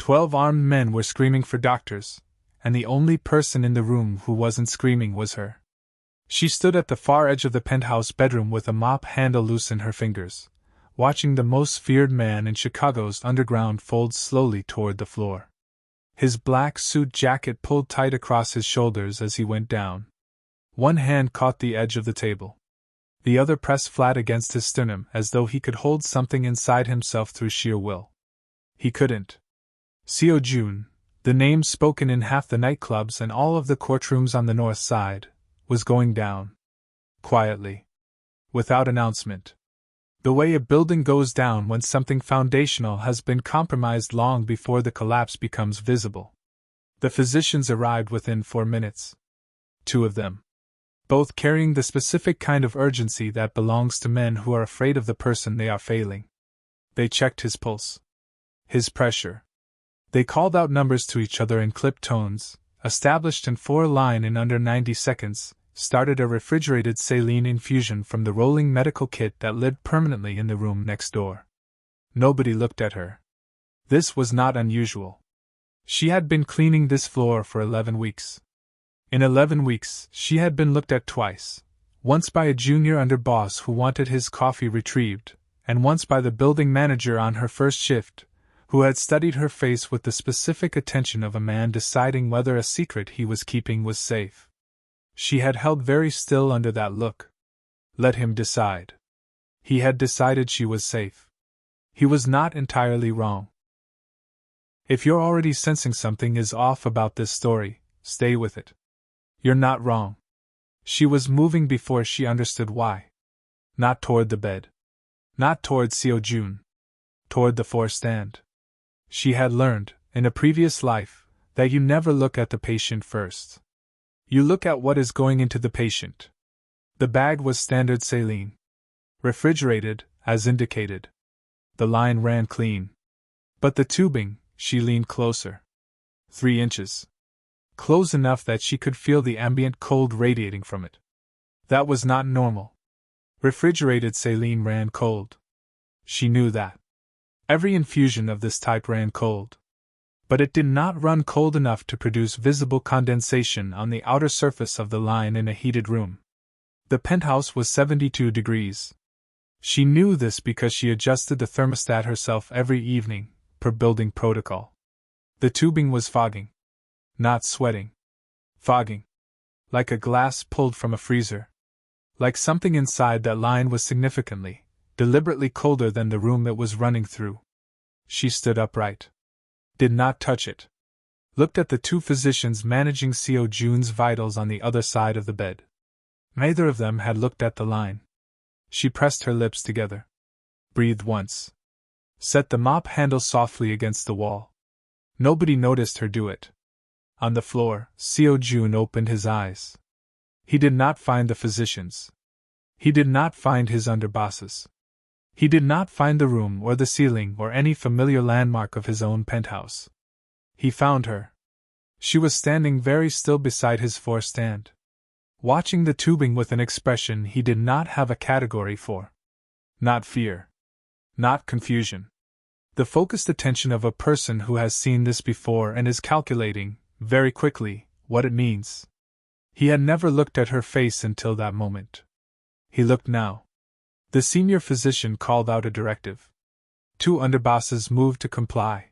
12 armed men were screaming for doctors, and the only person in the room who wasn't screaming was her. She stood at the far edge of the penthouse bedroom with a mop handle loose in her fingers, watching the most feared man in Chicago's underground fold slowly toward the floor. His black suit jacket pulled tight across his shoulders as he went down. One hand caught the edge of the table. The other pressed flat against his sternum as though he could hold something inside himself through sheer will. He couldn't. Seo Joon, the name spoken in half the nightclubs and all of the courtrooms on the north side, was going down. Quietly. Without announcement. The way a building goes down when something foundational has been compromised long before the collapse becomes visible. The physicians arrived within 4 minutes. 2 of them. Both carrying the specific kind of urgency that belongs to men who are afraid of the person they are failing. They checked his pulse. His pressure. They called out numbers to each other in clipped tones, established in 4-line in under 90 seconds, started a refrigerated saline infusion from the rolling medical kit that lived permanently in the room next door. Nobody looked at her. This was not unusual. She had been cleaning this floor for 11 weeks. In 11 weeks, she had been looked at twice, once by a junior underboss who wanted his coffee retrieved, and once by the building manager on her first shift, who had studied her face with the specific attention of a man deciding whether a secret he was keeping was safe. She had held very still under that look. Let him decide. He had decided she was safe. He was not entirely wrong. If you're already sensing something is off about this story, stay with it. You're not wrong. She was moving before she understood why. Not toward the bed. Not toward Seo Joon. Toward the floor stand. She had learned, in a previous life, that you never look at the patient first. You look at what is going into the patient. The bag was standard saline. Refrigerated, as indicated. The line ran clean. But the tubing, she leaned closer. 3 inches. Close enough that she could feel the ambient cold radiating from it. That was not normal. Refrigerated saline ran cold. She knew that. Every infusion of this type ran cold. But it did not run cold enough to produce visible condensation on the outer surface of the line in a heated room. The penthouse was 72 degrees. She knew this because she adjusted the thermostat herself every evening, per building protocol. The tubing was fogging. Not sweating. Fogging. Like a glass pulled from a freezer. Like something inside that line was significantly, deliberately colder than the room it was running through. She stood upright. Did not touch it. Looked at the 2 physicians managing Seo Joon's vitals on the other side of the bed. Neither of them had looked at the line. She pressed her lips together. Breathed once. Set the mop handle softly against the wall. Nobody noticed her do it. On the floor, Seo Joon opened his eyes. He did not find the physicians. He did not find his underbosses. He did not find the room or the ceiling or any familiar landmark of his own penthouse. He found her. She was standing very still beside his floor stand, watching the tubing with an expression he did not have a category for. Not fear. Not confusion. The focused attention of a person who has seen this before and is calculating, very quickly, what it means. He had never looked at her face until that moment. He looked now. The senior physician called out a directive. 2 underbosses moved to comply.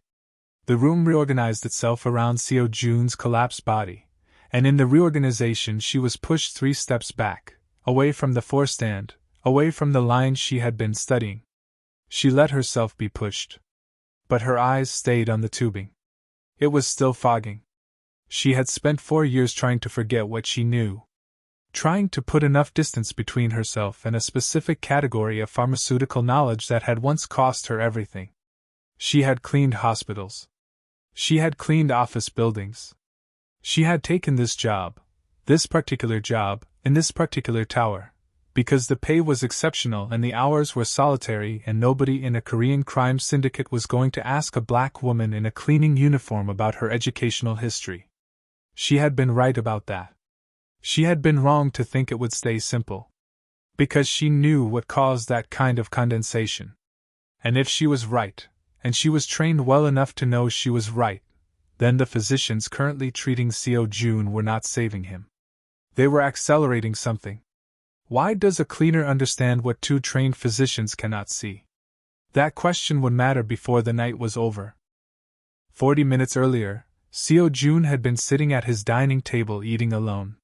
The room reorganized itself around Seo Joon's collapsed body, and in the reorganization she was pushed 3 steps back, away from the floor stand, away from the line she had been studying. She let herself be pushed. But her eyes stayed on the tubing. It was still fogging. She had spent 4 years trying to forget what she knew. Trying to put enough distance between herself and a specific category of pharmaceutical knowledge that had once cost her everything. She had cleaned hospitals. She had cleaned office buildings. She had taken this particular job, in this particular tower, because the pay was exceptional and the hours were solitary and nobody in a Korean crime syndicate was going to ask a black woman in a cleaning uniform about her educational history. She had been right about that. She had been wrong to think it would stay simple. Because she knew what caused that kind of condensation. And if she was right, and she was trained well enough to know she was right. Then the physicians currently treating Seo Joon were not saving him. They were accelerating something. Why does a cleaner understand what two trained physicians cannot see? That question would matter before the night was over. 40 minutes earlier, Seo Joon had been sitting at his dining table eating alone.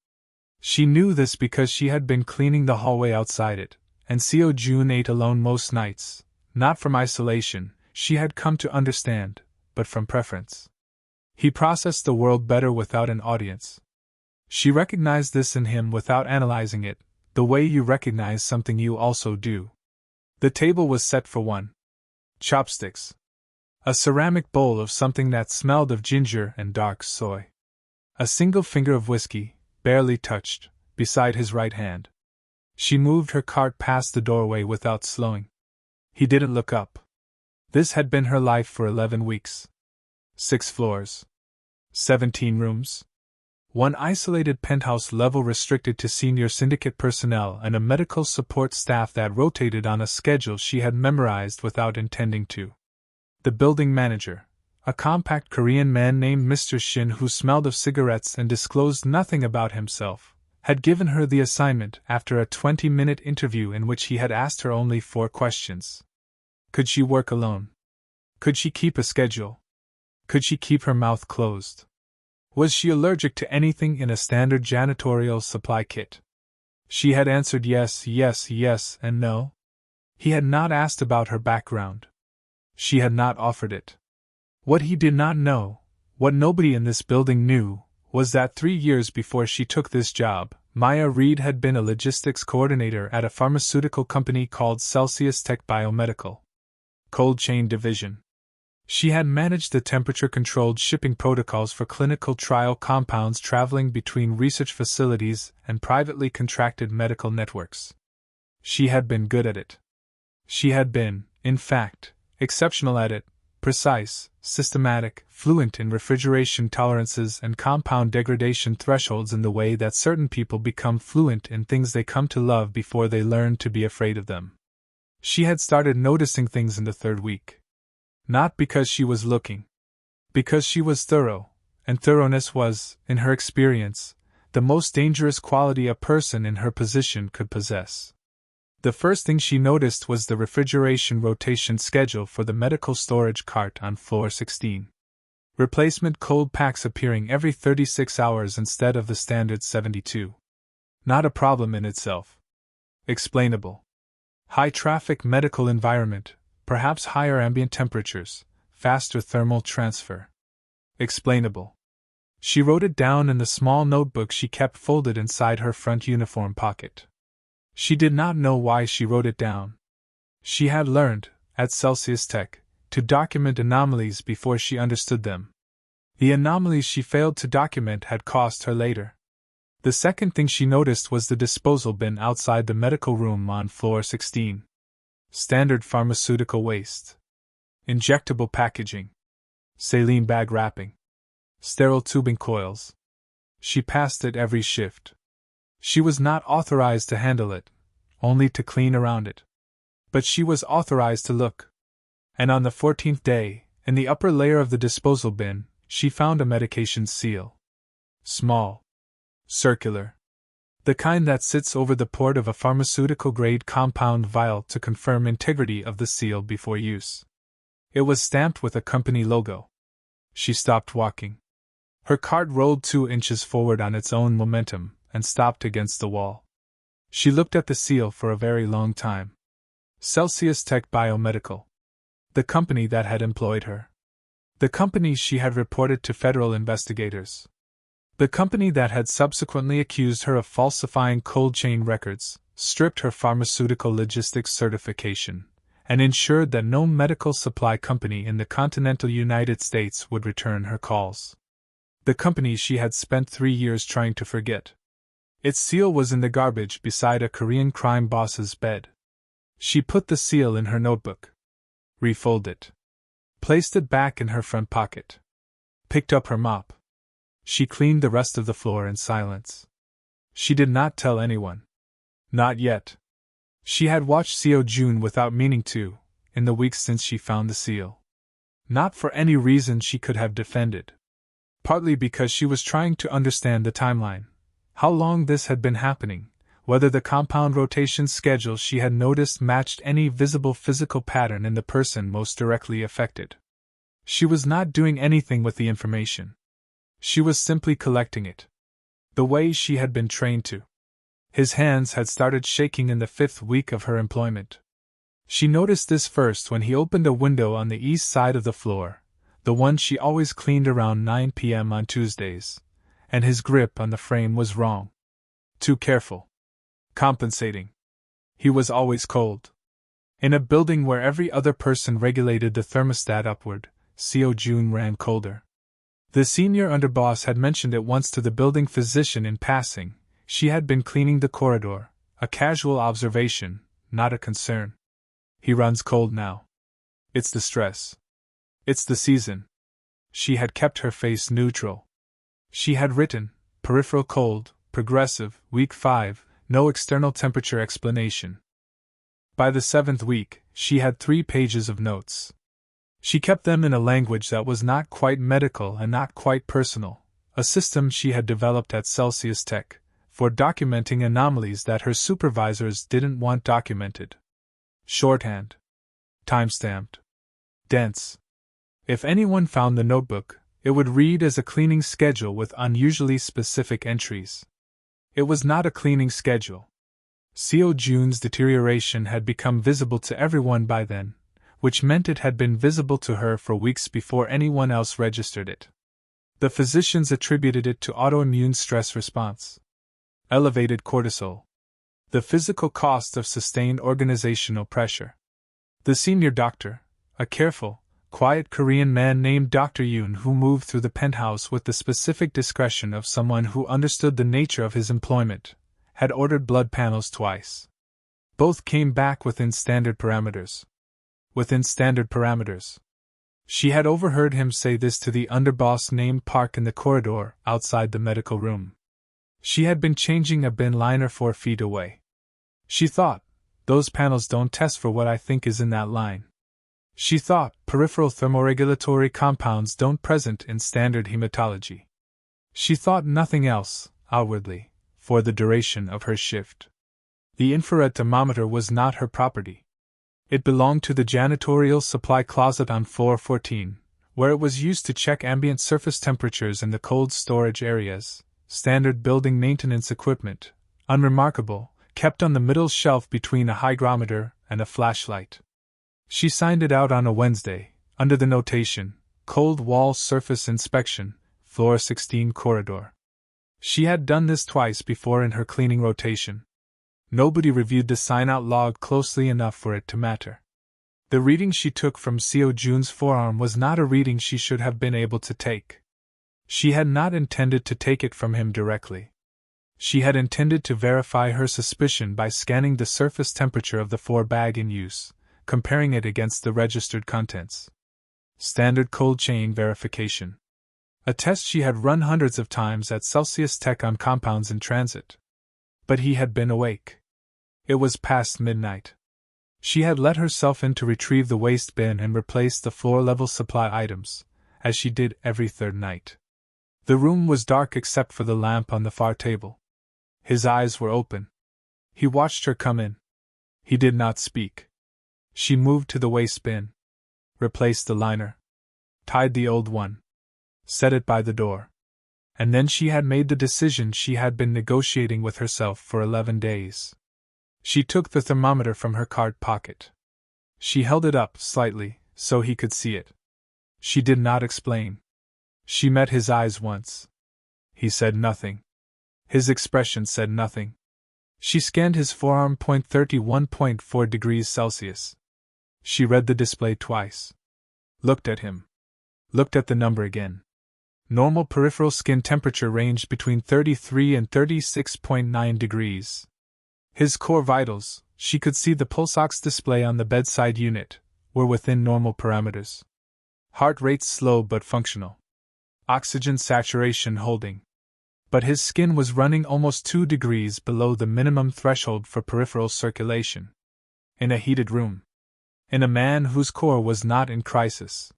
She knew this because she had been cleaning the hallway outside it, and Seo Joon ate alone most nights, not from isolation, she had come to understand, but from preference. He processed the world better without an audience. She recognized this in him without analyzing it, the way you recognize something you also do. The table was set for one. Chopsticks. A ceramic bowl of something that smelled of ginger and dark soy. A single finger of whiskey, barely touched, beside his right hand. She moved her cart past the doorway without slowing. He didn't look up. This had been her life for 11 weeks. 6 floors. 17 rooms. One isolated penthouse level restricted to senior syndicate personnel and a medical support staff that rotated on a schedule she had memorized without intending to. The building manager, a compact Korean man named Mr. Shin who smelled of cigarettes and disclosed nothing about himself, had given her the assignment after a 20-minute interview in which he had asked her only 4 questions. Could she work alone? Could she keep a schedule? Could she keep her mouth closed? Was she allergic to anything in a standard janitorial supply kit? She had answered yes, yes, yes, and no. He had not asked about her background. She had not offered it. What he did not know, what nobody in this building knew, was that 3 years before she took this job, Maya Reed had been a logistics coordinator at a pharmaceutical company called Celsius Tech Biomedical. Cold Chain Division. She had managed the temperature-controlled shipping protocols for clinical trial compounds traveling between research facilities and privately contracted medical networks. She had been good at it. She had been, in fact, exceptional at it, precise, systematic, fluent in refrigeration tolerances and compound degradation thresholds in the way that certain people become fluent in things they come to love before they learn to be afraid of them. She had started noticing things in the 3rd week. Not because she was looking. Because she was thorough, and thoroughness was, in her experience, the most dangerous quality a person in her position could possess. The first thing she noticed was the refrigeration rotation schedule for the medical storage cart on floor 16. Replacement cold packs appearing every 36 hours instead of the standard 72. Not a problem in itself. Explainable. High-traffic medical environment, perhaps higher ambient temperatures, faster thermal transfer. Explainable. She wrote it down in the small notebook she kept folded inside her front uniform pocket. She did not know why she wrote it down. She had learned, at Celsius Tech, to document anomalies before she understood them. The anomalies she failed to document had cost her later. The second thing she noticed was the disposal bin outside the medical room on floor 16. Standard pharmaceutical waste. Injectable packaging. Saline bag wrapping. Sterile tubing coils. She passed it every shift. She was not authorized to handle it, only to clean around it. But she was authorized to look. And on the 14th day, in the upper layer of the disposal bin, she found a medication seal. Small. Circular. The kind that sits over the port of a pharmaceutical-grade compound vial to confirm integrity of the seal before use. It was stamped with a company logo. She stopped walking. Her cart rolled 2 inches forward on its own momentum and stopped against the wall. She looked at the seal for a very long time. Celsius Tech Biomedical. The company that had employed her. The company she had reported to federal investigators. The company that had subsequently accused her of falsifying cold chain records, stripped her pharmaceutical logistics certification, and ensured that no medical supply company in the continental United States would return her calls. The company she had spent 3 years trying to forget. Its seal was in the garbage beside a Korean crime boss's bed. She put the seal in her notebook. Refolded it. Placed it back in her front pocket. Picked up her mop. She cleaned the rest of the floor in silence. She did not tell anyone. Not yet. She had watched Seo Joon without meaning to, in the weeks since she found the seal. Not for any reason she could have defended. Partly because she was trying to understand the timeline. How long this had been happening, whether the compound rotation schedule she had noticed matched any visible physical pattern in the person most directly affected. She was not doing anything with the information. She was simply collecting it. The way she had been trained to. His hands had started shaking in the 5th week of her employment. She noticed this first when he opened a window on the east side of the floor, the one she always cleaned around 9 p.m. on Tuesdays, and his grip on the frame was wrong. Too careful. Compensating. He was always cold. In a building where every other person regulated the thermostat upward, Seo Joon ran colder. The senior underboss had mentioned it once to the building physician in passing. She had been cleaning the corridor, a casual observation, not a concern. He runs cold now. It's the stress. It's the season. She had kept her face neutral. She had written, peripheral cold, progressive, week 5, no external temperature explanation. By the 7th week, she had 3 pages of notes. She kept them in a language that was not quite medical and not quite personal, a system she had developed at Celsius Tech, for documenting anomalies that her supervisors didn't want documented. Shorthand. Time-stamped. Dense. If anyone found the notebook, it would read as a cleaning schedule with unusually specific entries. It was not a cleaning schedule. Seo Joon's deterioration had become visible to everyone by then, which meant it had been visible to her for weeks before anyone else registered it. The physicians attributed it to autoimmune stress response. Elevated cortisol. The physical cost of sustained organizational pressure. The senior doctor, a careful, quiet Korean man named Dr. Yoon, who moved through the penthouse with the specific discretion of someone who understood the nature of his employment, had ordered blood panels twice. Both came back within standard parameters. Within standard parameters. She had overheard him say this to the underboss named Park in the corridor outside the medical room. She had been changing a bin liner 4 feet away. She thought, those panels don't test for what I think is in that line. She thought, peripheral thermoregulatory compounds don't present in standard hematology. She thought nothing else, outwardly, for the duration of her shift. The infrared thermometer was not her property. It belonged to the janitorial supply closet on floor 14, where it was used to check ambient surface temperatures in the cold storage areas, standard building maintenance equipment, unremarkable, kept on the middle shelf between a hygrometer and a flashlight. She signed it out on a Wednesday, under the notation, Cold Wall Surface Inspection, Floor 16 Corridor. She had done this twice before in her cleaning rotation. Nobody reviewed the sign-out log closely enough for it to matter. The reading she took from Seo Joon's forearm was not a reading she should have been able to take. She had not intended to take it from him directly. She had intended to verify her suspicion by scanning the surface temperature of the 4 bag in use, comparing it against the registered contents. Standard cold chain verification. A test she had run hundreds of times at Celsius Tech on compounds in transit. But he had been awake. It was past midnight. She had let herself in to retrieve the waste bin and replace the floor-level supply items, as she did every 3rd night. The room was dark except for the lamp on the far table. His eyes were open. He watched her come in. He did not speak. She moved to the waste bin, replaced the liner, tied the old one, set it by the door. And then she had made the decision she had been negotiating with herself for 11 days. She took the thermometer from her card pocket. She held it up slightly, so he could see it. She did not explain. She met his eyes once. He said nothing. His expression said nothing. She scanned his forearm. 31.4 degrees Celsius. She read the display twice. Looked at him. Looked at the number again. Normal peripheral skin temperature ranged between 33 and 36.9 degrees. His core vitals, she could see the pulse ox display on the bedside unit, were within normal parameters. Heart rate slow but functional. Oxygen saturation holding. But his skin was running almost 2 degrees below the minimum threshold for peripheral circulation. In a heated room. In a man whose core was not in crisis.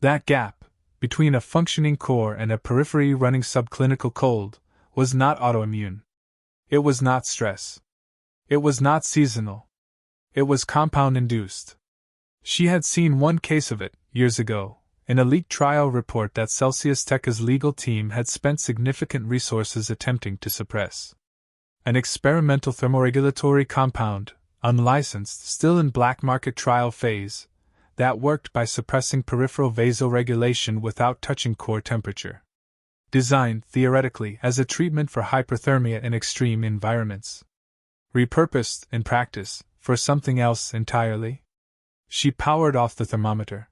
That gap, between a functioning core and a periphery running subclinical cold, was not autoimmune. It was not stress. It was not seasonal. It was compound-induced. She had seen one case of it, years ago, in a leaked trial report that Celsius Tech's legal team had spent significant resources attempting to suppress. An experimental thermoregulatory compound, unlicensed, still in black market trial phase, that worked by suppressing peripheral vasoregulation without touching core temperature. Designed, theoretically, as a treatment for hyperthermia in extreme environments. Repurposed, in practice, for something else entirely. She powered off the thermometer.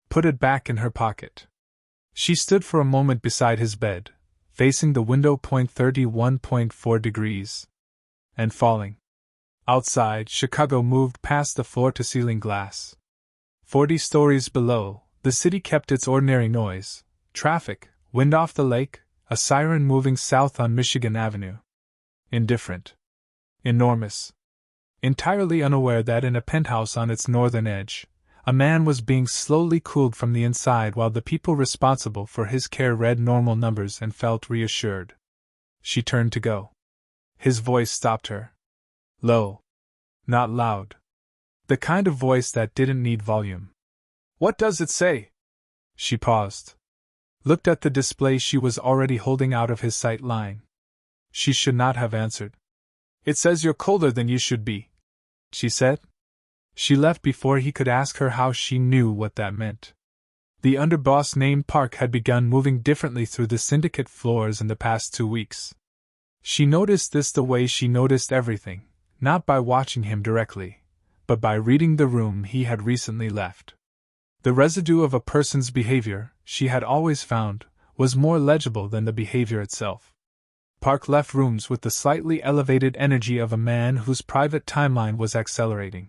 Put it back in her pocket. She stood for a moment beside his bed, facing the window. 31.4 degrees. And falling. Outside, Chicago moved past the floor-to-ceiling glass. 40 stories below, the city kept its ordinary noise, traffic, wind off the lake, a siren moving south on Michigan Avenue. Indifferent. Enormous. Entirely unaware that in a penthouse on its northern edge, a man was being slowly cooled from the inside while the people responsible for his care read normal numbers and felt reassured. She turned to go. His voice stopped her. Low. Not loud. The kind of voice that didn't need volume. What does it say? She paused. Looked at the display she was already holding out of his sight line. She should not have answered. It says you're colder than you should be, she said. She left before he could ask her how she knew what that meant. The underboss named Park had begun moving differently through the Syndicate floors in the past 2 weeks. She noticed this the way she noticed everything, not by watching him directly, but by reading the room he had recently left. The residue of a person's behavior, she had always found, was more legible than the behavior itself. Park left rooms with the slightly elevated energy of a man whose private timeline was accelerating.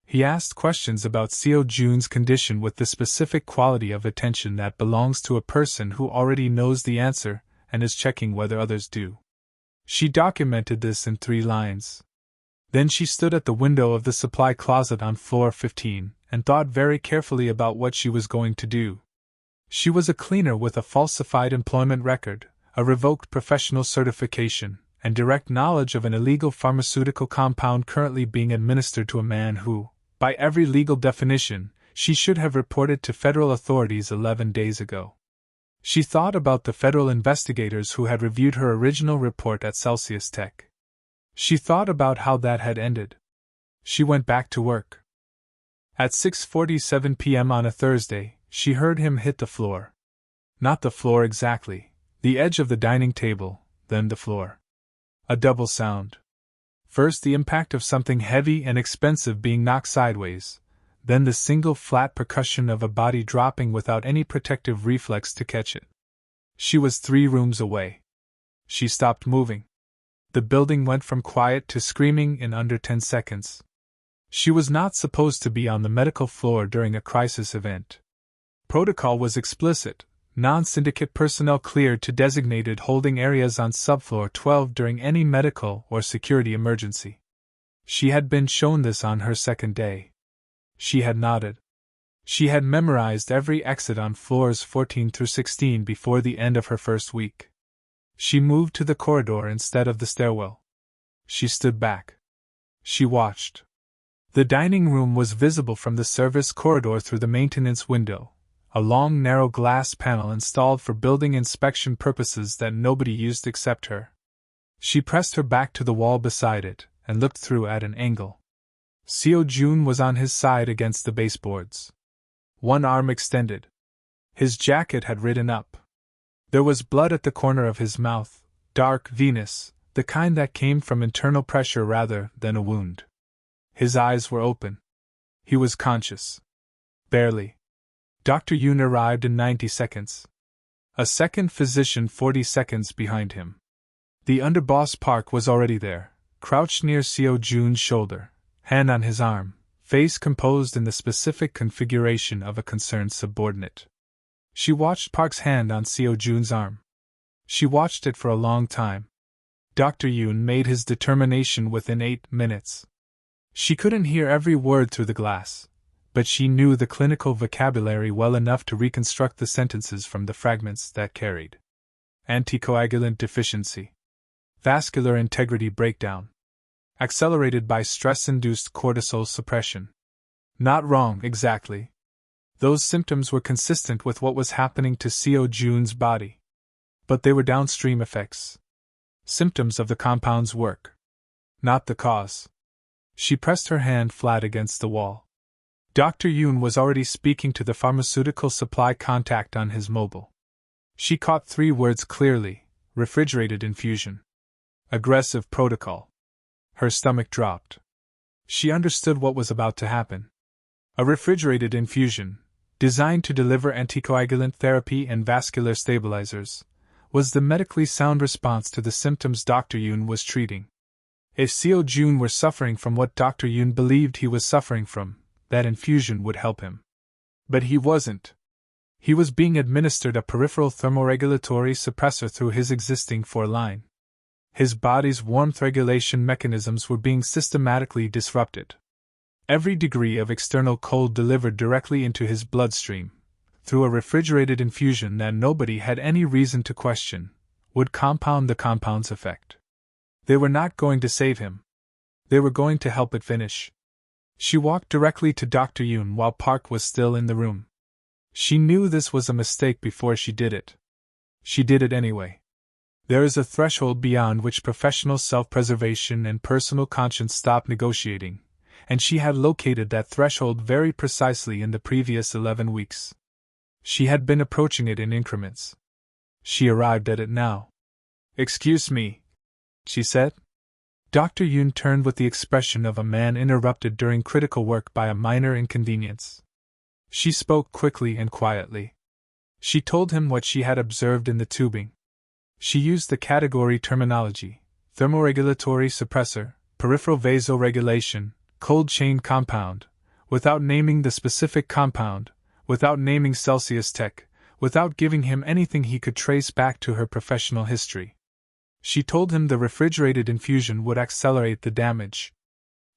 He asked questions about Seo Joon's condition with the specific quality of attention that belongs to a person who already knows the answer and is checking whether others do. She documented this in 3 lines. Then she stood at the window of the supply closet on floor 15 and thought very carefully about what she was going to do. She was a cleaner with a falsified employment record, a revoked professional certification, and direct knowledge of an illegal pharmaceutical compound currently being administered to a man who, by every legal definition, she should have reported to federal authorities 11 days ago. She thought about the federal investigators who had reviewed her original report at Celsius Tech. She thought about how that had ended. She went back to work. At 6:47 p.m. on a Thursday, she heard him hit the floor. Not the floor exactly, the edge of the dining table, then the floor. A double sound. First the impact of something heavy and expensive being knocked sideways, then the single flat percussion of a body dropping without any protective reflex to catch it. She was 3 rooms away. She stopped moving. The building went from quiet to screaming in under 10 seconds. She was not supposed to be on the medical floor during a crisis event. Protocol was explicit. Non-syndicate personnel cleared to designated holding areas on subfloor 12 during any medical or security emergency. She had been shown this on her second day. She had nodded. She had memorized every exit on floors 14 through 16 before the end of her first week. She moved to the corridor instead of the stairwell. She stood back. She watched. The dining room was visible from the service corridor through the maintenance window, a long narrow glass panel installed for building inspection purposes that nobody used except her. She pressed her back to the wall beside it and looked through at an angle. Seo Joon was on his side against the baseboards. One arm extended. His jacket had ridden up. There was blood at the corner of his mouth, dark venous, the kind that came from internal pressure rather than a wound. His eyes were open. He was conscious. Barely. Dr. Yoon arrived in 90 seconds. A second physician 40 seconds behind him. The underboss Park was already there, crouched near Seo Joon's shoulder, hand on his arm, face composed in the specific configuration of a concerned subordinate. She watched Park's hand on Seo Joon's arm. She watched it for a long time. Dr. Yoon made his determination within 8 minutes. She couldn't hear every word through the glass, but she knew the clinical vocabulary well enough to reconstruct the sentences from the fragments that carried anticoagulant deficiency, vascular integrity breakdown, accelerated by stress-induced cortisol suppression. Not wrong, exactly. Those symptoms were consistent with what was happening to Seo Joon's body. But they were downstream effects. Symptoms of the compound's work. Not the cause. She pressed her hand flat against the wall. Dr. Yoon was already speaking to the pharmaceutical supply contact on his mobile. She caught 3 words clearly: refrigerated infusion. Aggressive protocol. Her stomach dropped. She understood what was about to happen. A refrigerated infusion, designed to deliver anticoagulant therapy and vascular stabilizers, was the medically sound response to the symptoms Dr. Yoon was treating. If Seo Joon were suffering from what Dr. Yoon believed he was suffering from, that infusion would help him. But he wasn't. He was being administered a peripheral thermoregulatory suppressor through his existing 4-line. His body's warmth regulation mechanisms were being systematically disrupted. Every degree of external cold delivered directly into his bloodstream, through a refrigerated infusion that nobody had any reason to question, would compound the compound's effect. They were not going to save him. They were going to help it finish. She walked directly to Dr. Yoon while Park was still in the room. She knew this was a mistake before she did it. She did it anyway. There is a threshold beyond which professional self-preservation and personal conscience stop negotiating, and she had located that threshold very precisely in the previous 11 weeks. She had been approaching it in increments. She arrived at it now. "Excuse me," she said. Dr. Yoon turned with the expression of a man interrupted during critical work by a minor inconvenience. She spoke quickly and quietly. She told him what she had observed in the tubing. She used the category terminology: thermoregulatory suppressor, peripheral vasoregulation, cold chain compound, without naming the specific compound, without naming Celsius Tech, without giving him anything he could trace back to her professional history. She told him the refrigerated infusion would accelerate the damage.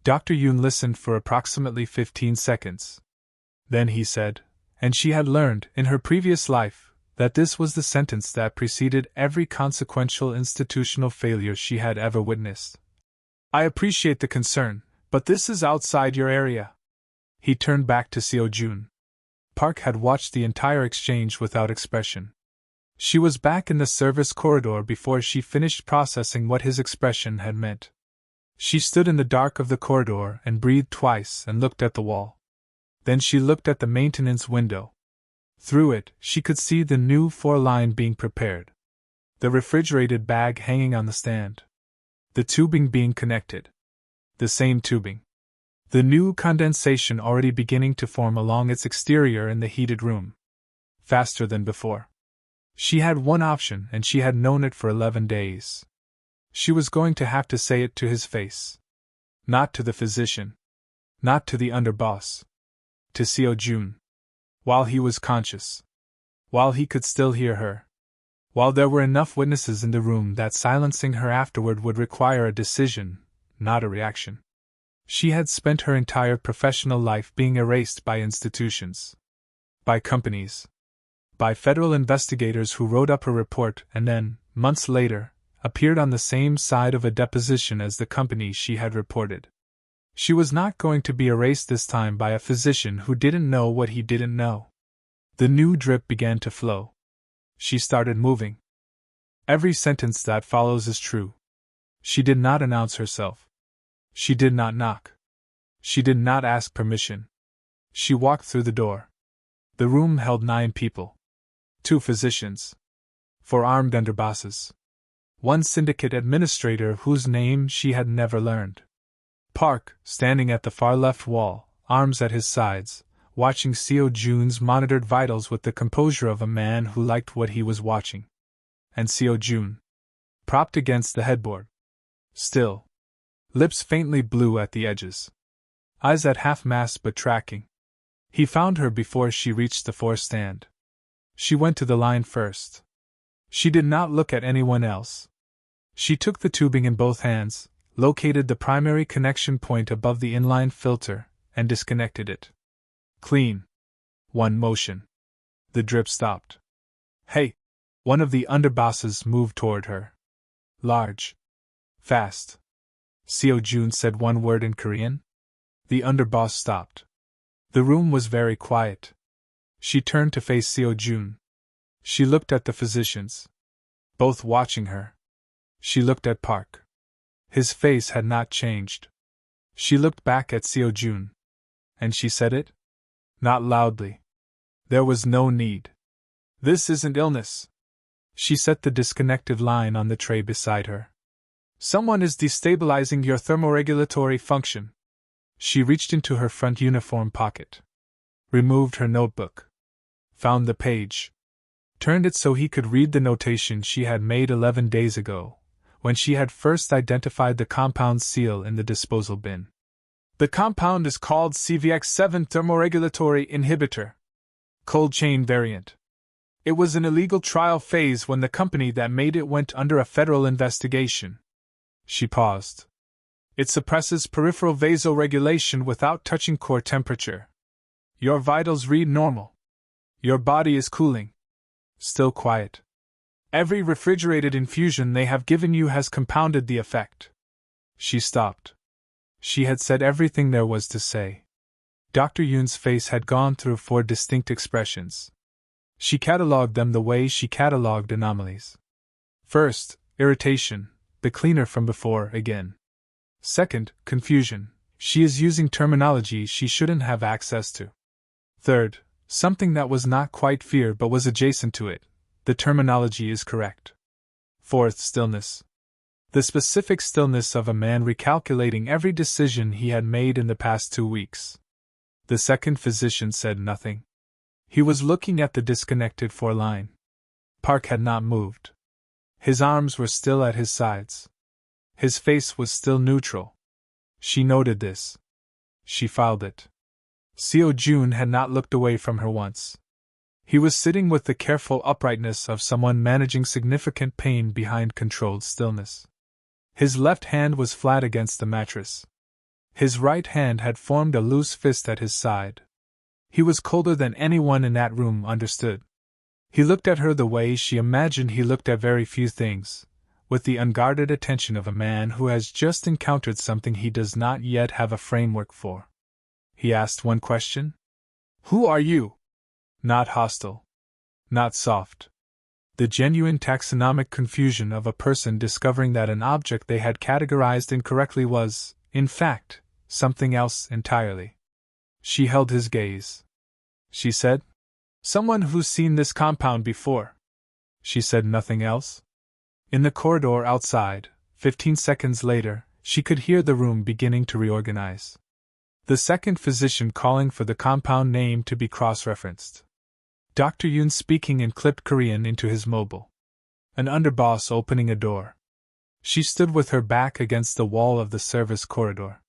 Dr. Yoon listened for approximately 15 seconds. Then he said, and she had learned, in her previous life, that this was the sentence that preceded every consequential institutional failure she had ever witnessed. "I appreciate the concern, but this is outside your area." He turned back to Seo Joon. Park had watched the entire exchange without expression. She was back in the service corridor before she finished processing what his expression had meant. She stood in the dark of the corridor and breathed twice and looked at the wall. Then she looked at the maintenance window. Through it, she could see the new 4-line being prepared. The refrigerated bag hanging on the stand. The tubing being connected. The same tubing. The new condensation already beginning to form along its exterior in the heated room. Faster than before. She had one option, and she had known it for 11 days. She was going to have to say it to his face. Not to the physician. Not to the underboss. To Seo Joon. While he was conscious. While he could still hear her. While there were enough witnesses in the room that silencing her afterward would require a decision, not a reaction. She had spent her entire professional life being erased by institutions. By companies. By federal investigators who wrote up a report and then, months later, appeared on the same side of a deposition as the company she had reported. She was not going to be erased this time by a physician who didn't know what he didn't know. The new drip began to flow. She started moving. Every sentence that follows is true. She did not announce herself. She did not knock. She did not ask permission. She walked through the door. The room held 9 people. 2 physicians. 4 armed underbosses. 1 syndicate administrator whose name she had never learned. Park, standing at the far left wall, arms at his sides, watching Seo Joon's monitored vitals with the composure of a man who liked what he was watching. And Seo Joon, propped against the headboard. Still. Lips faintly blue at the edges. Eyes at half-mast but tracking. He found her before she reached the 4 stand. She went to the line first. She did not look at anyone else. She took the tubing in both hands, located the primary connection point above the inline filter, and disconnected it. Clean. One motion. The drip stopped. Hey! One of the underbosses moved toward her. Large. Fast. Seo Joon said one word in Korean. The underboss stopped. The room was very quiet. She turned to face Seo Joon. She looked at the physicians. Both watching her. She looked at Park. His face had not changed. She looked back at Seo Joon. And she said it? Not loudly. There was no need. This isn't illness. She set the disconnected line on the tray beside her. Someone is destabilizing your thermoregulatory function. She reached into her front uniform pocket. Removed her notebook. Found the page. Turned it so he could read the notation she had made 11 days ago, when she had first identified the compound's seal in the disposal bin. The compound is called CVX7 thermoregulatory inhibitor. Cold chain variant. It was an illegal trial phase when the company that made it went under a federal investigation. She paused. It suppresses peripheral vasoregulation without touching core temperature. Your vitals read normal. Your body is cooling. Still quiet. Every refrigerated infusion they have given you has compounded the effect. She stopped. She had said everything there was to say. Dr. Yoon's face had gone through 4 distinct expressions. She catalogued them the way she catalogued anomalies. First, irritation, the cleaner from before again. Second, confusion, she is using terminology she shouldn't have access to. Third, something that was not quite fear but was adjacent to it, the terminology is correct. Fourth, stillness. The specific stillness of a man recalculating every decision he had made in the past 2 weeks. The second physician said nothing. He was looking at the disconnected 4-line. Park had not moved. His arms were still at his sides. His face was still neutral. She noted this. She filed it. Seo Joon had not looked away from her once. He was sitting with the careful uprightness of someone managing significant pain behind controlled stillness. His left hand was flat against the mattress. His right hand had formed a loose fist at his side. He was colder than anyone in that room understood. He looked at her the way she imagined he looked at very few things, with the unguarded attention of a man who has just encountered something he does not yet have a framework for. He asked one question. Who are you? Not hostile. Not soft. The genuine taxonomic confusion of a person discovering that an object they had categorized incorrectly was, in fact, something else entirely. She held his gaze. She said, Someone who's seen this compound before. She said nothing else. In the corridor outside, 15 seconds later, she could hear the room beginning to reorganize. The second physician calling for the compound name to be cross-referenced. Dr. Yoon speaking in clipped Korean into his mobile. An underboss opening a door. She stood with her back against the wall of the service corridor.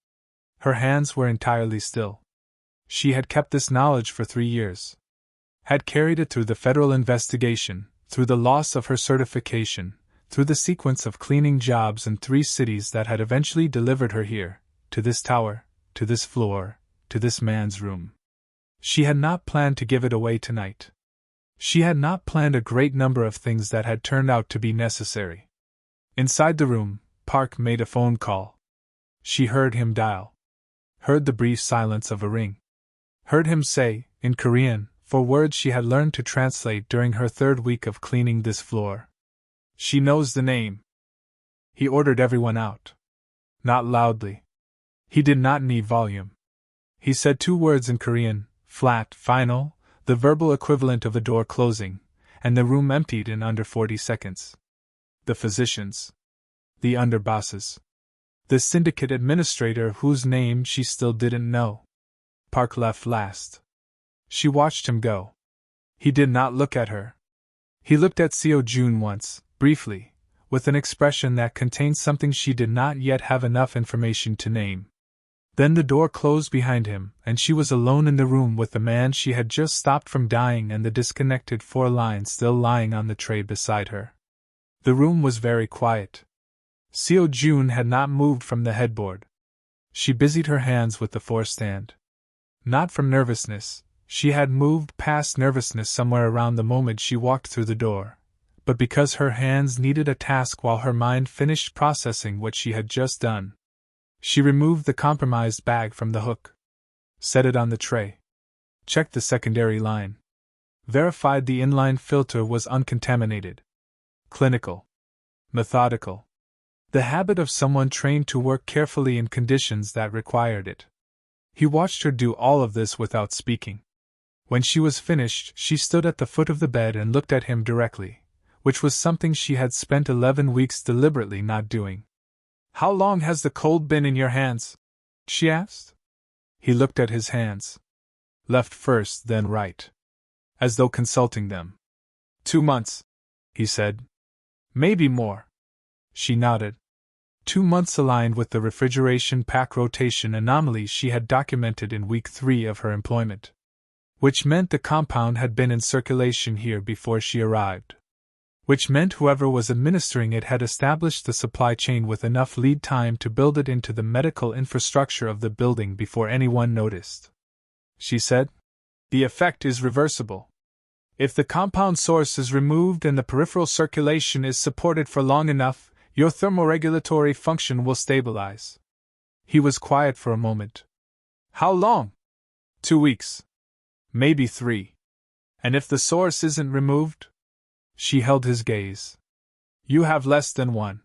Her hands were entirely still. She had kept this knowledge for 3 years. Had carried it through the federal investigation, through the loss of her certification, through the sequence of cleaning jobs in 3 cities that had eventually delivered her here, to this tower, to this floor, to this man's room. She had not planned to give it away tonight. She had not planned a great number of things that had turned out to be necessary. Inside the room, Park made a phone call. She heard him dial. Heard the brief silence of a ring. Heard him say, in Korean, 4 words she had learned to translate during her 3rd week of cleaning this floor. She knows the name. He ordered everyone out. Not loudly. He did not need volume. He said 2 words in Korean, flat, final, the verbal equivalent of a door closing, and the room emptied in under 40 seconds. The physicians. The underbosses. The syndicate administrator whose name she still didn't know. Park left last. She watched him go. He did not look at her. He looked at Seo Joon once, briefly, with an expression that contained something she did not yet have enough information to name. Then the door closed behind him, and she was alone in the room with the man she had just stopped from dying and the disconnected 4-line still lying on the tray beside her. The room was very quiet. Seo Joon had not moved from the headboard. She busied her hands with the 4-stand. Not from nervousness, She had moved past nervousness somewhere around the moment she walked through the door, but because her hands needed a task while her mind finished processing what she had just done. She removed the compromised bag from the hook, set it on the tray, checked the secondary line, verified the inline filter was uncontaminated. Clinical. Methodical. The habit of someone trained to work carefully in conditions that required it. He watched her do all of this without speaking. When she was finished, she stood at the foot of the bed and looked at him directly, which was something she had spent 11 weeks deliberately not doing. "How long has the cold been in your hands?" she asked. He looked at his hands. Left first, then right, as though consulting them. 2 months, he said. Maybe more. She nodded. 2 months aligned with the refrigeration pack rotation anomaly she had documented in week 3 of her employment. Which meant the compound had been in circulation here before she arrived. Which meant whoever was administering it had established the supply chain with enough lead time to build it into the medical infrastructure of the building before anyone noticed. She said, "The effect is reversible. If the compound source is removed and the peripheral circulation is supported for long enough, your thermoregulatory function will stabilize." He was quiet for a moment. "How long?" 2 weeks. Maybe 3. "And if the source isn't removed?" She held his gaze. "You have less than 1.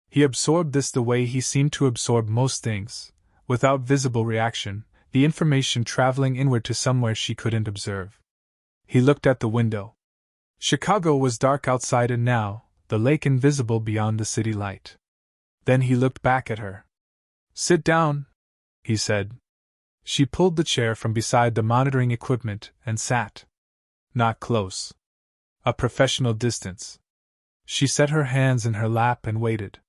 He absorbed this the way he seemed to absorb most things, without visible reaction, the information traveling inward to somewhere she couldn't observe. He looked at the window. Chicago was dark outside and now, the lake invisible beyond the city light. Then he looked back at her. "Sit down," he said. She pulled the chair from beside the monitoring equipment and sat. Not close. A professional distance. She set her hands in her lap and waited.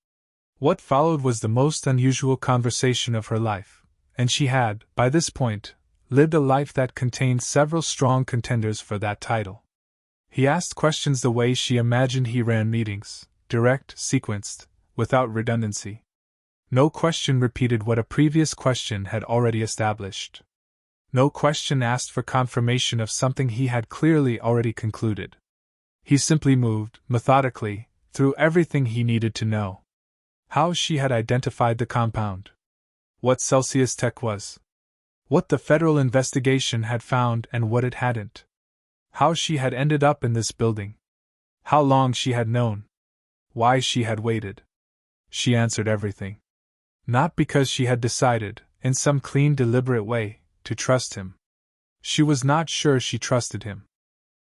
What followed was the most unusual conversation of her life, and she had, by this point, lived a life that contained several strong contenders for that title. He asked questions the way she imagined he ran meetings, direct, sequenced, without redundancy. No question repeated what a previous question had already established. No question asked for confirmation of something he had clearly already concluded. He simply moved, methodically, through everything he needed to know. How she had identified the compound. What Celsius Tech was. What the federal investigation had found and what it hadn't. How she had ended up in this building. How long she had known. Why she had waited. She answered everything. Not because she had decided, in some clean, deliberate way, to trust him. She was not sure she trusted him.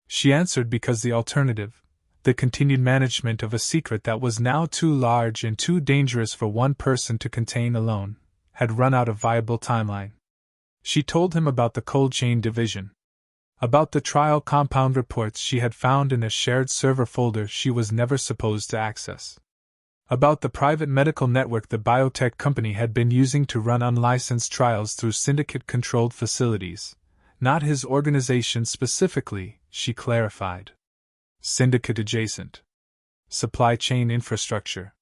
She answered because the alternative, the continued management of a secret that was now too large and too dangerous for one person to contain alone, had run out of viable timeline. She told him about the cold chain division. About the trial compound reports she had found in a shared server folder she was never supposed to access. About the private medical network the biotech company had been using to run unlicensed trials through Syndicate-controlled facilities. Not his organization specifically, she clarified. Syndicate adjacent. Supply chain infrastructure.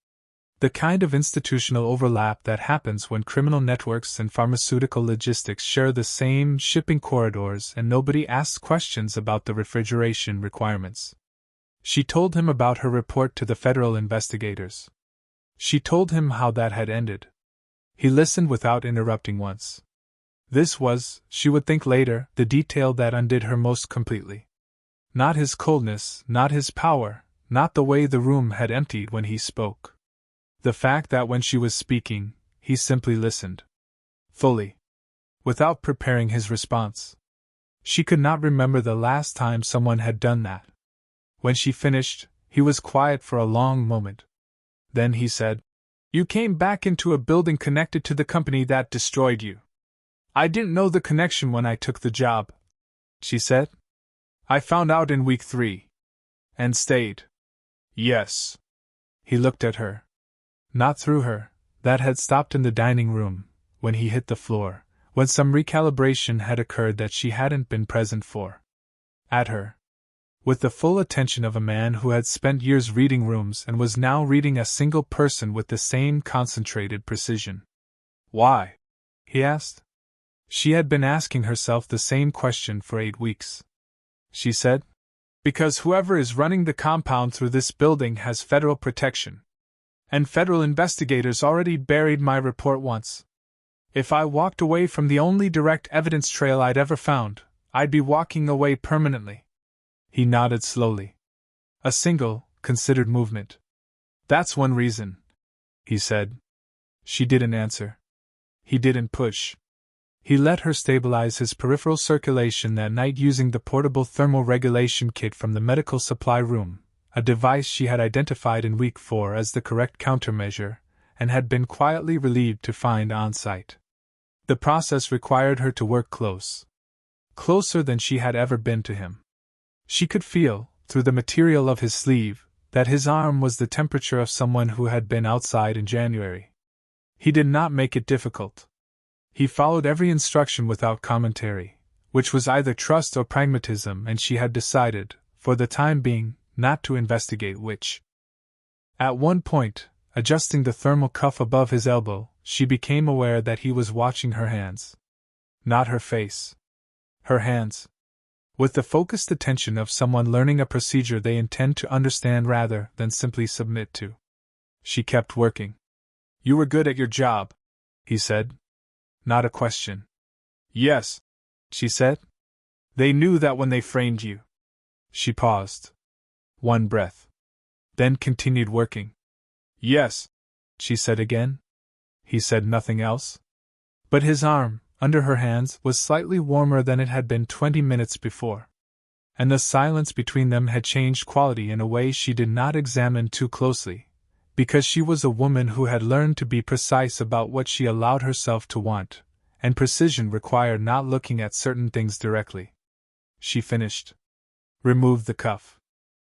The kind of institutional overlap that happens when criminal networks and pharmaceutical logistics share the same shipping corridors and nobody asks questions about the refrigeration requirements. She told him about her report to the federal investigators. She told him how that had ended. He listened without interrupting once. This was, she would think later, the detail that undid her most completely. Not his coldness, not his power, not the way the room had emptied when he spoke. The fact that when she was speaking, he simply listened. Fully. Without preparing his response. She could not remember the last time someone had done that. When she finished, he was quiet for a long moment. Then he said, "You came back into a building connected to the company that destroyed you. I didn't know the connection when I took the job," she said. "I found out in week 3. And stayed." "Yes." He looked at her. Not through her, that had stopped in the dining room, when he hit the floor, when some recalibration had occurred that she hadn't been present for. At her. With the full attention of a man who had spent years reading rooms and was now reading a single person with the same concentrated precision. "Why?" he asked. She had been asking herself the same question for 8 weeks. She said, "Because whoever is running the compound through this building has federal protection. And federal investigators already buried my report once. If I walked away from the only direct evidence trail I'd ever found, I'd be walking away permanently." He nodded slowly. "A single, considered movement. That's one reason," he said. She didn't answer. He didn't push. He let her stabilize his peripheral circulation that night using the portable thermal regulation kit from the medical supply room, a device she had identified in week 4 as the correct countermeasure, and had been quietly relieved to find on site. The process required her to work closer than she had ever been to him. She could feel, through the material of his sleeve, that his arm was the temperature of someone who had been outside in January. He did not make it difficult. He followed every instruction without commentary, which was either trust or pragmatism, and she had decided, for the time being, not to investigate which. At one point, adjusting the thermal cuff above his elbow, she became aware that he was watching her hands. Not her face. Her hands. With the focused attention of someone learning a procedure they intend to understand rather than simply submit to. She kept working. "You were good at your job," he said. Not a question. "Yes," she said. "They knew that when they framed you." She paused. One breath. Then continued working. "Yes," she said again. He said nothing else. But his arm, under her hands, was slightly warmer than it had been 20 minutes before. And the silence between them had changed quality in a way she did not examine too closely, because she was a woman who had learned to be precise about what she allowed herself to want, and precision required not looking at certain things directly. She finished. Removed the cuff.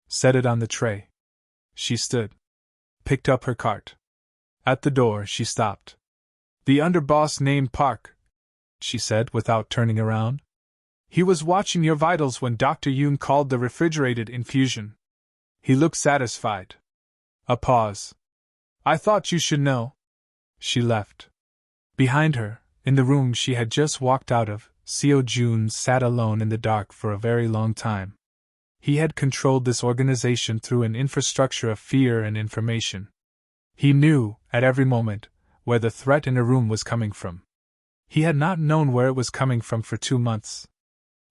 Set it on the tray. She stood. Picked up her cart. At the door, she stopped. "The underboss named Park," she said without turning around. "He was watching your vitals when Dr. Yoon called the refrigerated infusion. He looked satisfied." A pause. "I thought you should know." She left. Behind her, in the room she had just walked out of, Seo Joon sat alone in the dark for a very long time. He had controlled this organization through an infrastructure of fear and information. He knew, at every moment, where the threat in a room was coming from. He had not known where it was coming from for 2 months.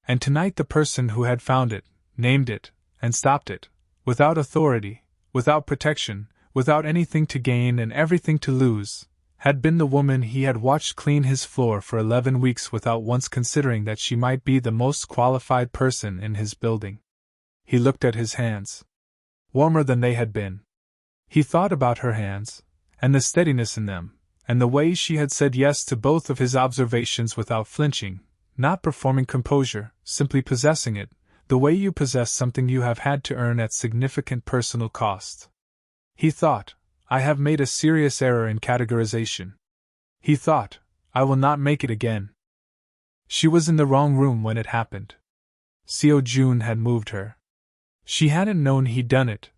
And tonight the person who had found it, named it, and stopped it, without authority, without protection, without anything to gain and everything to lose, had been the woman he had watched clean his floor for 11 weeks without once considering that she might be the most qualified person in his building. He looked at his hands. Warmer than they had been. He thought about her hands, and the steadiness in them, and the way she had said yes to both of his observations without flinching, not performing composure, simply possessing it, the way you possess something you have had to earn at significant personal cost. He thought, "I have made a serious error in categorization." He thought, "I will not make it again." She was in the wrong room when it happened. Seo Joon had moved her. She hadn't known he'd done it,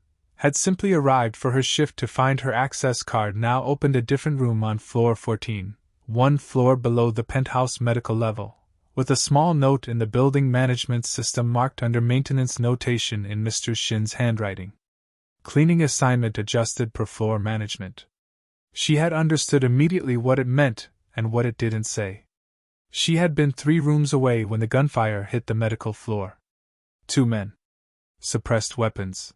had simply arrived for her shift to find her access card now opened a different room on floor 14, one floor below the penthouse medical level, with a small note in the building management system marked under maintenance notation in Mr. Shin's handwriting. Cleaning assignment adjusted per floor management. She had understood immediately what it meant and what it didn't say. She had been 3 rooms away when the gunfire hit the medical floor. 2 men. Suppressed weapons.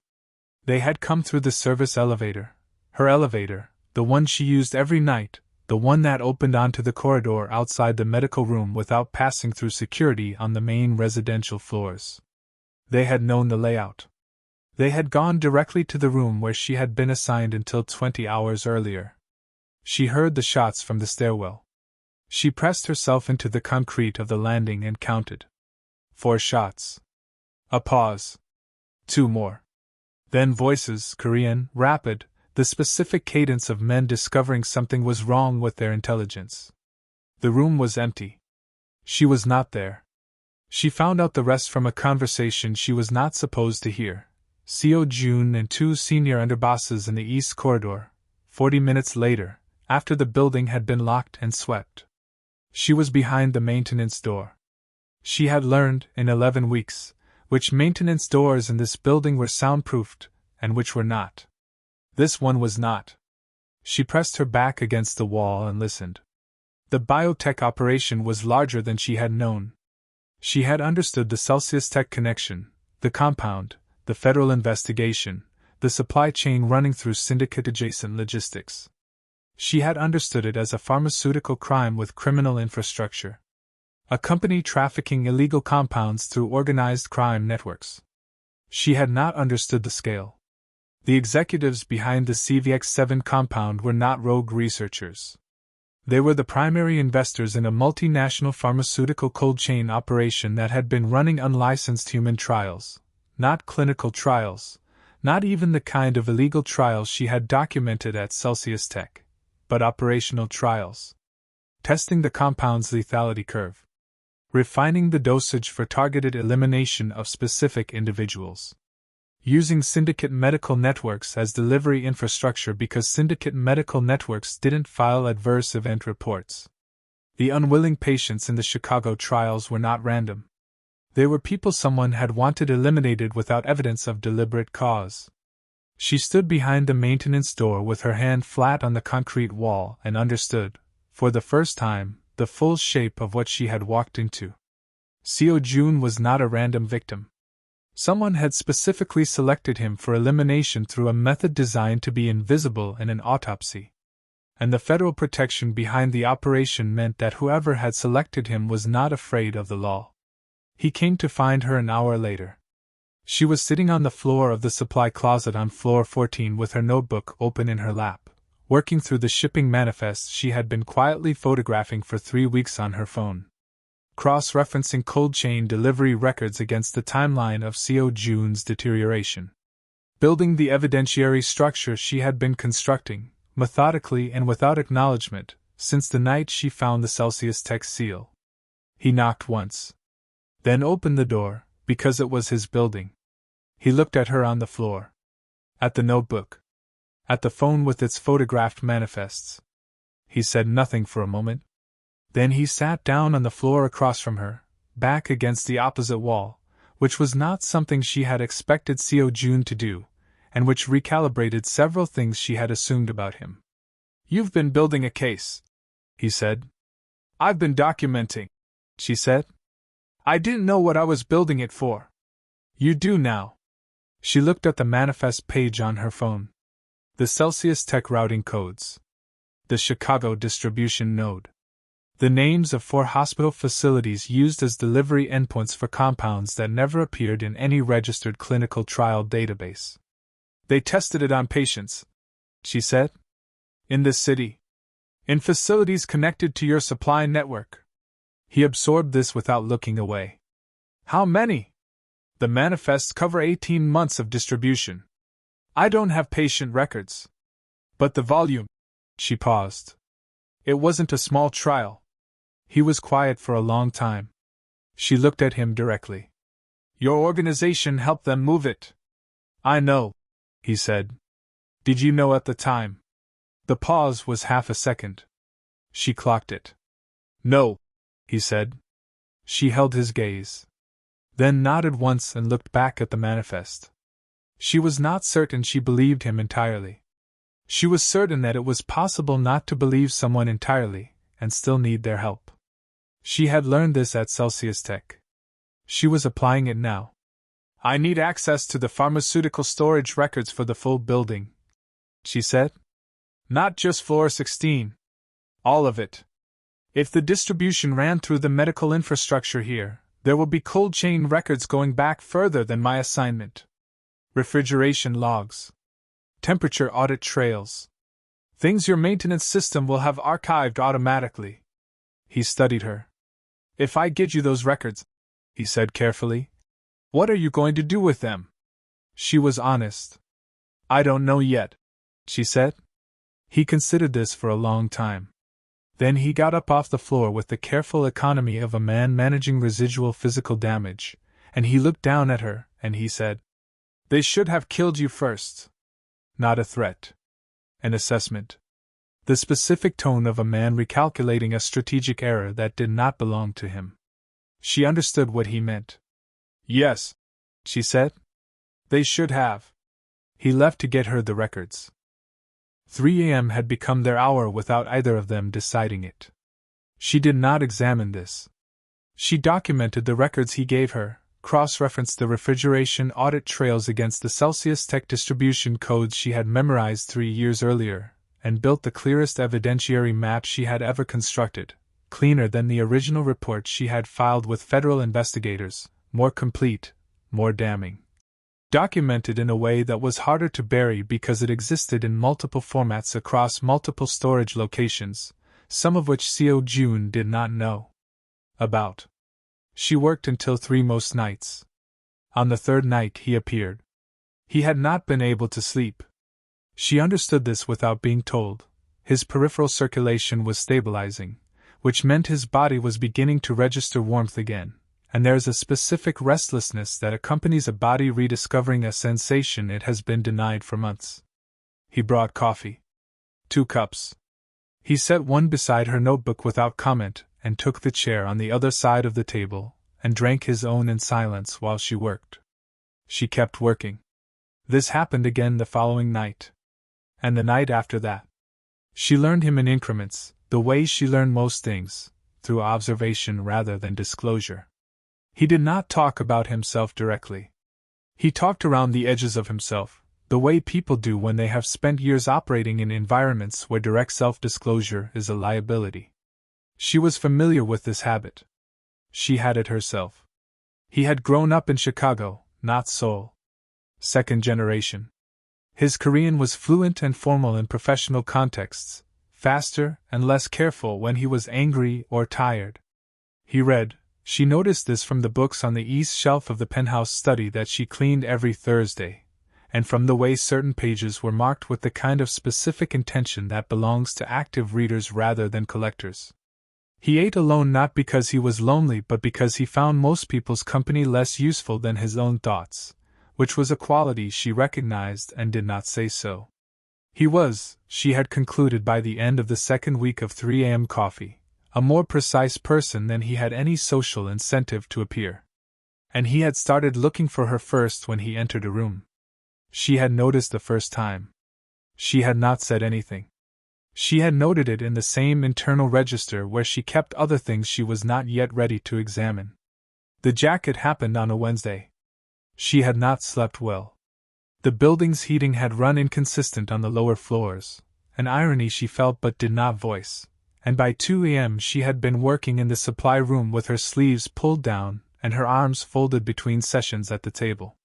They had come through the service elevator, her elevator, the one she used every night, the one that opened onto the corridor outside the medical room without passing through security on the main residential floors. They had known the layout. They had gone directly to the room where she had been assigned until 20 hours earlier. She heard the shots from the stairwell. She pressed herself into the concrete of the landing and counted. 4 shots. A pause. 2 more. Then voices, Korean, rapid, the specific cadence of men discovering something was wrong with their intelligence. The room was empty. She was not there. She found out the rest from a conversation she was not supposed to hear. Seo Joon and 2 senior underbosses in the East Corridor, 40 minutes later, after the building had been locked and swept. She was behind the maintenance door. She had learned, in 11 weeks, which maintenance doors in this building were soundproofed, and which were not. This one was not. She pressed her back against the wall and listened. The biotech operation was larger than she had known. She had understood the Celsius Tech connection, the compound, the federal investigation, the supply chain running through Syndicate adjacent logistics. She had understood it as a pharmaceutical crime with criminal infrastructure. A company trafficking illegal compounds through organized crime networks. She had not understood the scale. The executives behind the CVX-7 compound were not rogue researchers. They were the primary investors in a multinational pharmaceutical cold chain operation that had been running unlicensed human trials, not clinical trials, not even the kind of illegal trials she had documented at Celsius Tech, but operational trials. Testing the compound's lethality curve. Refining the dosage for targeted elimination of specific individuals. Using Syndicate medical networks as delivery infrastructure because Syndicate medical networks didn't file adverse event reports. The unwilling patients in the Chicago trials were not random. They were people someone had wanted eliminated without evidence of deliberate cause. She stood behind the maintenance door with her hand flat on the concrete wall and understood, for the first time, the full shape of what she had walked into. Seo Joon was not a random victim. Someone had specifically selected him for elimination through a method designed to be invisible in an autopsy. And the federal protection behind the operation meant that whoever had selected him was not afraid of the law. He came to find her an hour later. She was sitting on the floor of the supply closet on floor 14 with her notebook open in her lap, working through the shipping manifests she had been quietly photographing for 3 weeks on her phone. Cross-referencing cold chain delivery records against the timeline of Seo Joon's deterioration. Building the evidentiary structure she had been constructing, methodically and without acknowledgement, since the night she found the Celsius Tech seal. He knocked once. Then opened the door, because it was his building. He looked at her on the floor. At the notebook. At the phone with its photographed manifests. He said nothing for a moment. Then he sat down on the floor across from her, back against the opposite wall, which was not something she had expected Seo Joon to do, and which recalibrated several things she had assumed about him. "You've been building a case," he said. "I've been documenting," she said. "I didn't know what I was building it for." "You do now." She looked at the manifest page on her phone. The Celsius Tech routing codes. The Chicago distribution node. The names of 4 hospital facilities used as delivery endpoints for compounds that never appeared in any registered clinical trial database. "They tested it on patients," she said. "In this city. In facilities connected to your supply network." He absorbed this without looking away. "How many?" "The manifests cover 18 months of distribution. I don't have patient records." "But the volume." She paused. "It wasn't a small trial." He was quiet for a long time. She looked at him directly. "Your organization helped them move it." "I know," he said. "Did you know at the time?" The pause was half a second. She clocked it. "No," he said. She held his gaze. Then nodded once and looked back at the manifest. She was not certain she believed him entirely. She was certain that it was possible not to believe someone entirely, and still need their help. She had learned this at Celsius Tech. She was applying it now. "I need access to the pharmaceutical storage records for the full building," she said. "Not just floor 16. All of it. If the distribution ran through the medical infrastructure here, there will be cold chain records going back further than my assignment. Refrigeration logs. Temperature audit trails. Things your maintenance system will have archived automatically." He studied her. "If I get you those records," he said carefully, "what are you going to do with them?" She was honest. "I don't know yet," she said. He considered this for a long time. Then he got up off the floor with the careful economy of a man managing residual physical damage, and he looked down at her, and he said, "They should have killed you first." Not a threat. An assessment. the specific tone of a man recalculating a strategic error that did not belong to him. She understood what he meant. Yes, she said. They should have. He left to get her the records. 3 a.m. had become their hour without either of them deciding it. She did not examine this. She documented the records he gave her, cross-referenced the refrigeration audit trails against the Celsius Tech distribution codes she had memorized 3 years earlier, and built the clearest evidentiary map she had ever constructed, cleaner than the original report she had filed with federal investigators, more complete, more damning. Documented in a way that was harder to bury because it existed in multiple formats across multiple storage locations, some of which Seo Joon did not know about. She worked until 3 most nights. On the 3rd night he appeared. He had not been able to sleep. She understood this without being told. His peripheral circulation was stabilizing, which meant his body was beginning to register warmth again, and there is a specific restlessness that accompanies a body rediscovering a sensation it has been denied for months. He brought coffee. 2 cups. He set one beside her notebook without comment, and took the chair on the other side of the table, and drank his own in silence while she worked. She kept working. This happened again the following night. And the night after that. She learned him in increments, the way she learned most things, through observation rather than disclosure. He did not talk about himself directly. He talked around the edges of himself, the way people do when they have spent years operating in environments where direct self-disclosure is a liability. She was familiar with this habit. She had it herself. He had grown up in Chicago, not Seoul. 2nd generation. His Korean was fluent and formal in professional contexts, faster and less careful when he was angry or tired. He read. She noticed this from the books on the east shelf of the penthouse study that she cleaned every Thursday, and from the way certain pages were marked with the kind of specific intention that belongs to active readers rather than collectors. He ate alone not because he was lonely but because he found most people's company less useful than his own thoughts, which was a quality she recognized and did not say so. He was, she had concluded by the end of the 2nd week of 3 a.m. coffee, a more precise person than he had any social incentive to appear. And he had started looking for her first when he entered a room. She had noticed the first time. She had not said anything. She had noted it in the same internal register where she kept other things she was not yet ready to examine. The jacket happened on a Wednesday. She had not slept well. The building's heating had run inconsistent on the lower floors, an irony she felt but did not voice, and by 2 a.m. she had been working in the supply room with her sleeves pulled down and her arms folded between sessions at the table.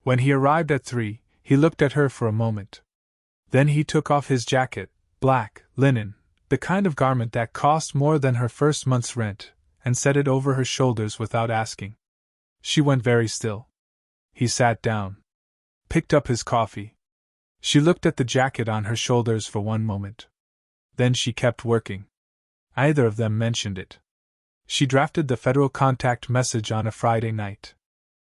When he arrived at 3, he looked at her for a moment. Then he took off his jacket, black, linen, the kind of garment that cost more than her first month's rent, and set it over her shoulders without asking. She went very still. He sat down. Picked up his coffee. She looked at the jacket on her shoulders for one moment. Then she kept working. Either of them mentioned it. She drafted the federal contact message on a Friday night.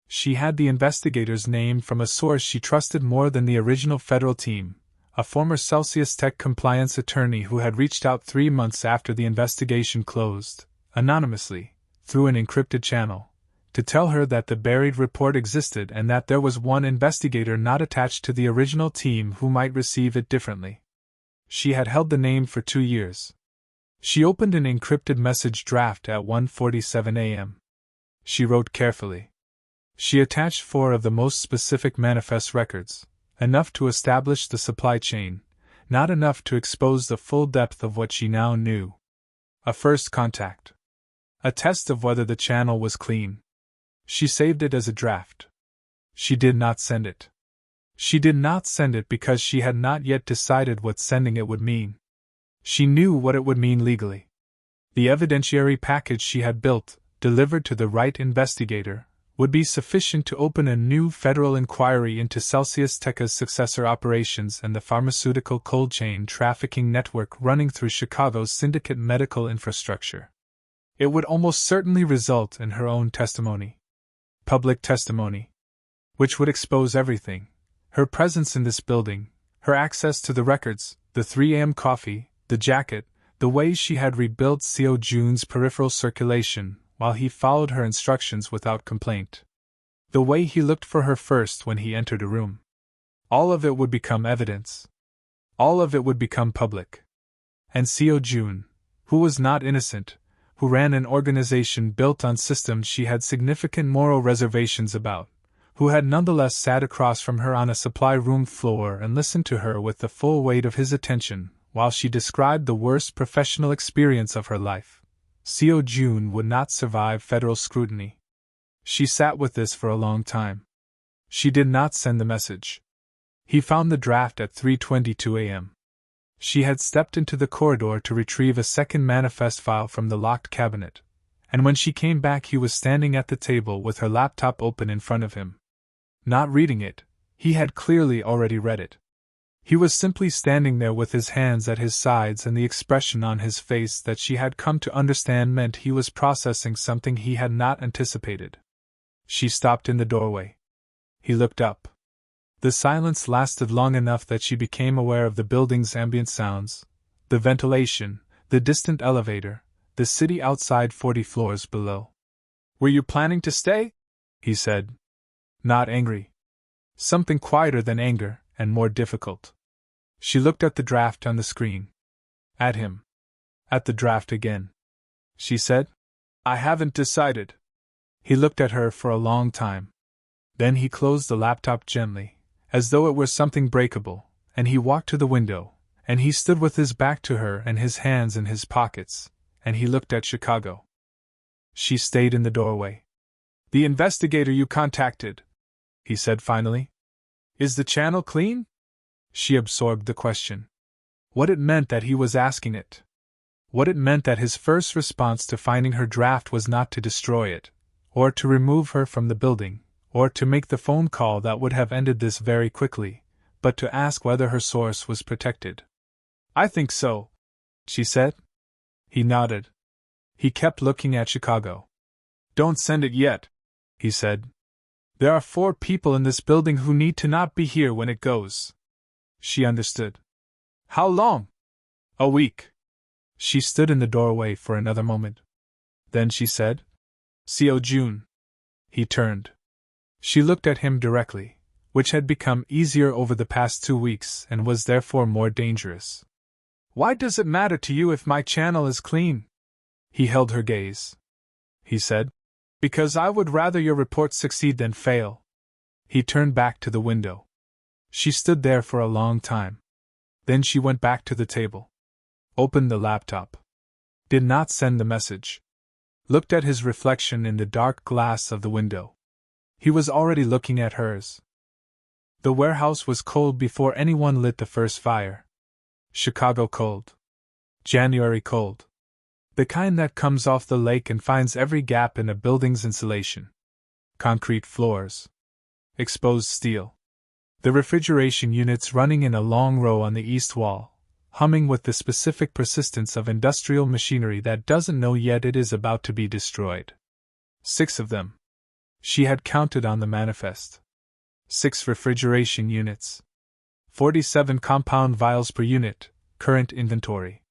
She had the investigator's name from a source she trusted more than the original federal team, a former Celsius Tech compliance attorney who had reached out 3 months after the investigation closed, anonymously, through an encrypted channel, to tell her that the buried report existed and that there was one investigator not attached to the original team who might receive it differently. She had held the name for 2 years. She opened an encrypted message draft at 1:47 a.m. She wrote carefully. She attached 4 of the most specific manifest records, enough to establish the supply chain, not enough to expose the full depth of what she now knew. A first contact. A test of whether the channel was clean. She saved it as a draft. She did not send it. She did not send it because she had not yet decided what sending it would mean. She knew what it would mean legally. The evidentiary package she had built, delivered to the right investigator, would be sufficient to open a new federal inquiry into Celsius Tech's successor operations and the pharmaceutical cold chain trafficking network running through Chicago's Syndicate medical infrastructure. It would almost certainly result in her own testimony. Public testimony. Which would expose everything: her presence in this building, her access to the records, the 3 a.m. coffee, The jacket, the way she had rebuilt Seo Joon's peripheral circulation while he followed her instructions without complaint. The way he looked for her first when he entered a room. All of it would become evidence. All of it would become public. And Seo Joon, who was not innocent, who ran an organization built on systems she had significant moral reservations about, who had nonetheless sat across from her on a supply room floor and listened to her with the full weight of his attention while she described the worst professional experience of her life. Seo Joon would not survive federal scrutiny. She sat with this for a long time. She did not send the message. He found the draft at 3:22 a.m. She had stepped into the corridor to retrieve a second manifest file from the locked cabinet, and when she came back he was standing at the table with her laptop open in front of him. Not reading it, he had clearly already read it. He was simply standing there with his hands at his sides and the expression on his face that she had come to understand meant he was processing something he had not anticipated. She stopped in the doorway. He looked up. The silence lasted long enough that she became aware of the building's ambient sounds, the ventilation, the distant elevator, the city outside 40 floors below. "Were you planning to stay?" he said. Not angry. Something quieter than anger, and more difficult. She looked at the draft on the screen. At him. At the draft again. She said, "I haven't decided." He looked at her for a long time. Then he closed the laptop gently, as though it were something breakable, and he walked to the window, and he stood with his back to her and his hands in his pockets, and he looked at Chicago. She stayed in the doorway. "The investigator you contacted," he said finally. "Is the channel clean?" She absorbed the question. What it meant that he was asking it. What it meant that his first response to finding her draft was not to destroy it, or to remove her from the building, or to make the phone call that would have ended this very quickly, but to ask whether her source was protected. "I think so," she said. He nodded. He kept looking at Chicago. "Don't send it yet," he said. "There are 4 people in this building who need to not be here when it goes." She understood. "How long?" "A week." She stood in the doorway for another moment. Then she said, "Seo Joon." He turned. She looked at him directly, which had become easier over the past 2 weeks and was therefore more dangerous. "Why does it matter to you if my channel is clean?" He held her gaze. He said, "Because I would rather your report succeed than fail." He turned back to the window. She stood there for a long time. Then she went back to the table. Opened the laptop. Did not send the message. Looked at his reflection in the dark glass of the window. He was already looking at hers. The warehouse was cold before anyone lit the first fire. Chicago cold. January cold. The kind that comes off the lake and finds every gap in a building's insulation. Concrete floors. Exposed steel. The refrigeration units running in a long row on the east wall, humming with the specific persistence of industrial machinery that doesn't know yet it is about to be destroyed. 6 of them. She had counted on the manifest. 6 refrigeration units. 47 compound vials per unit, current inventory.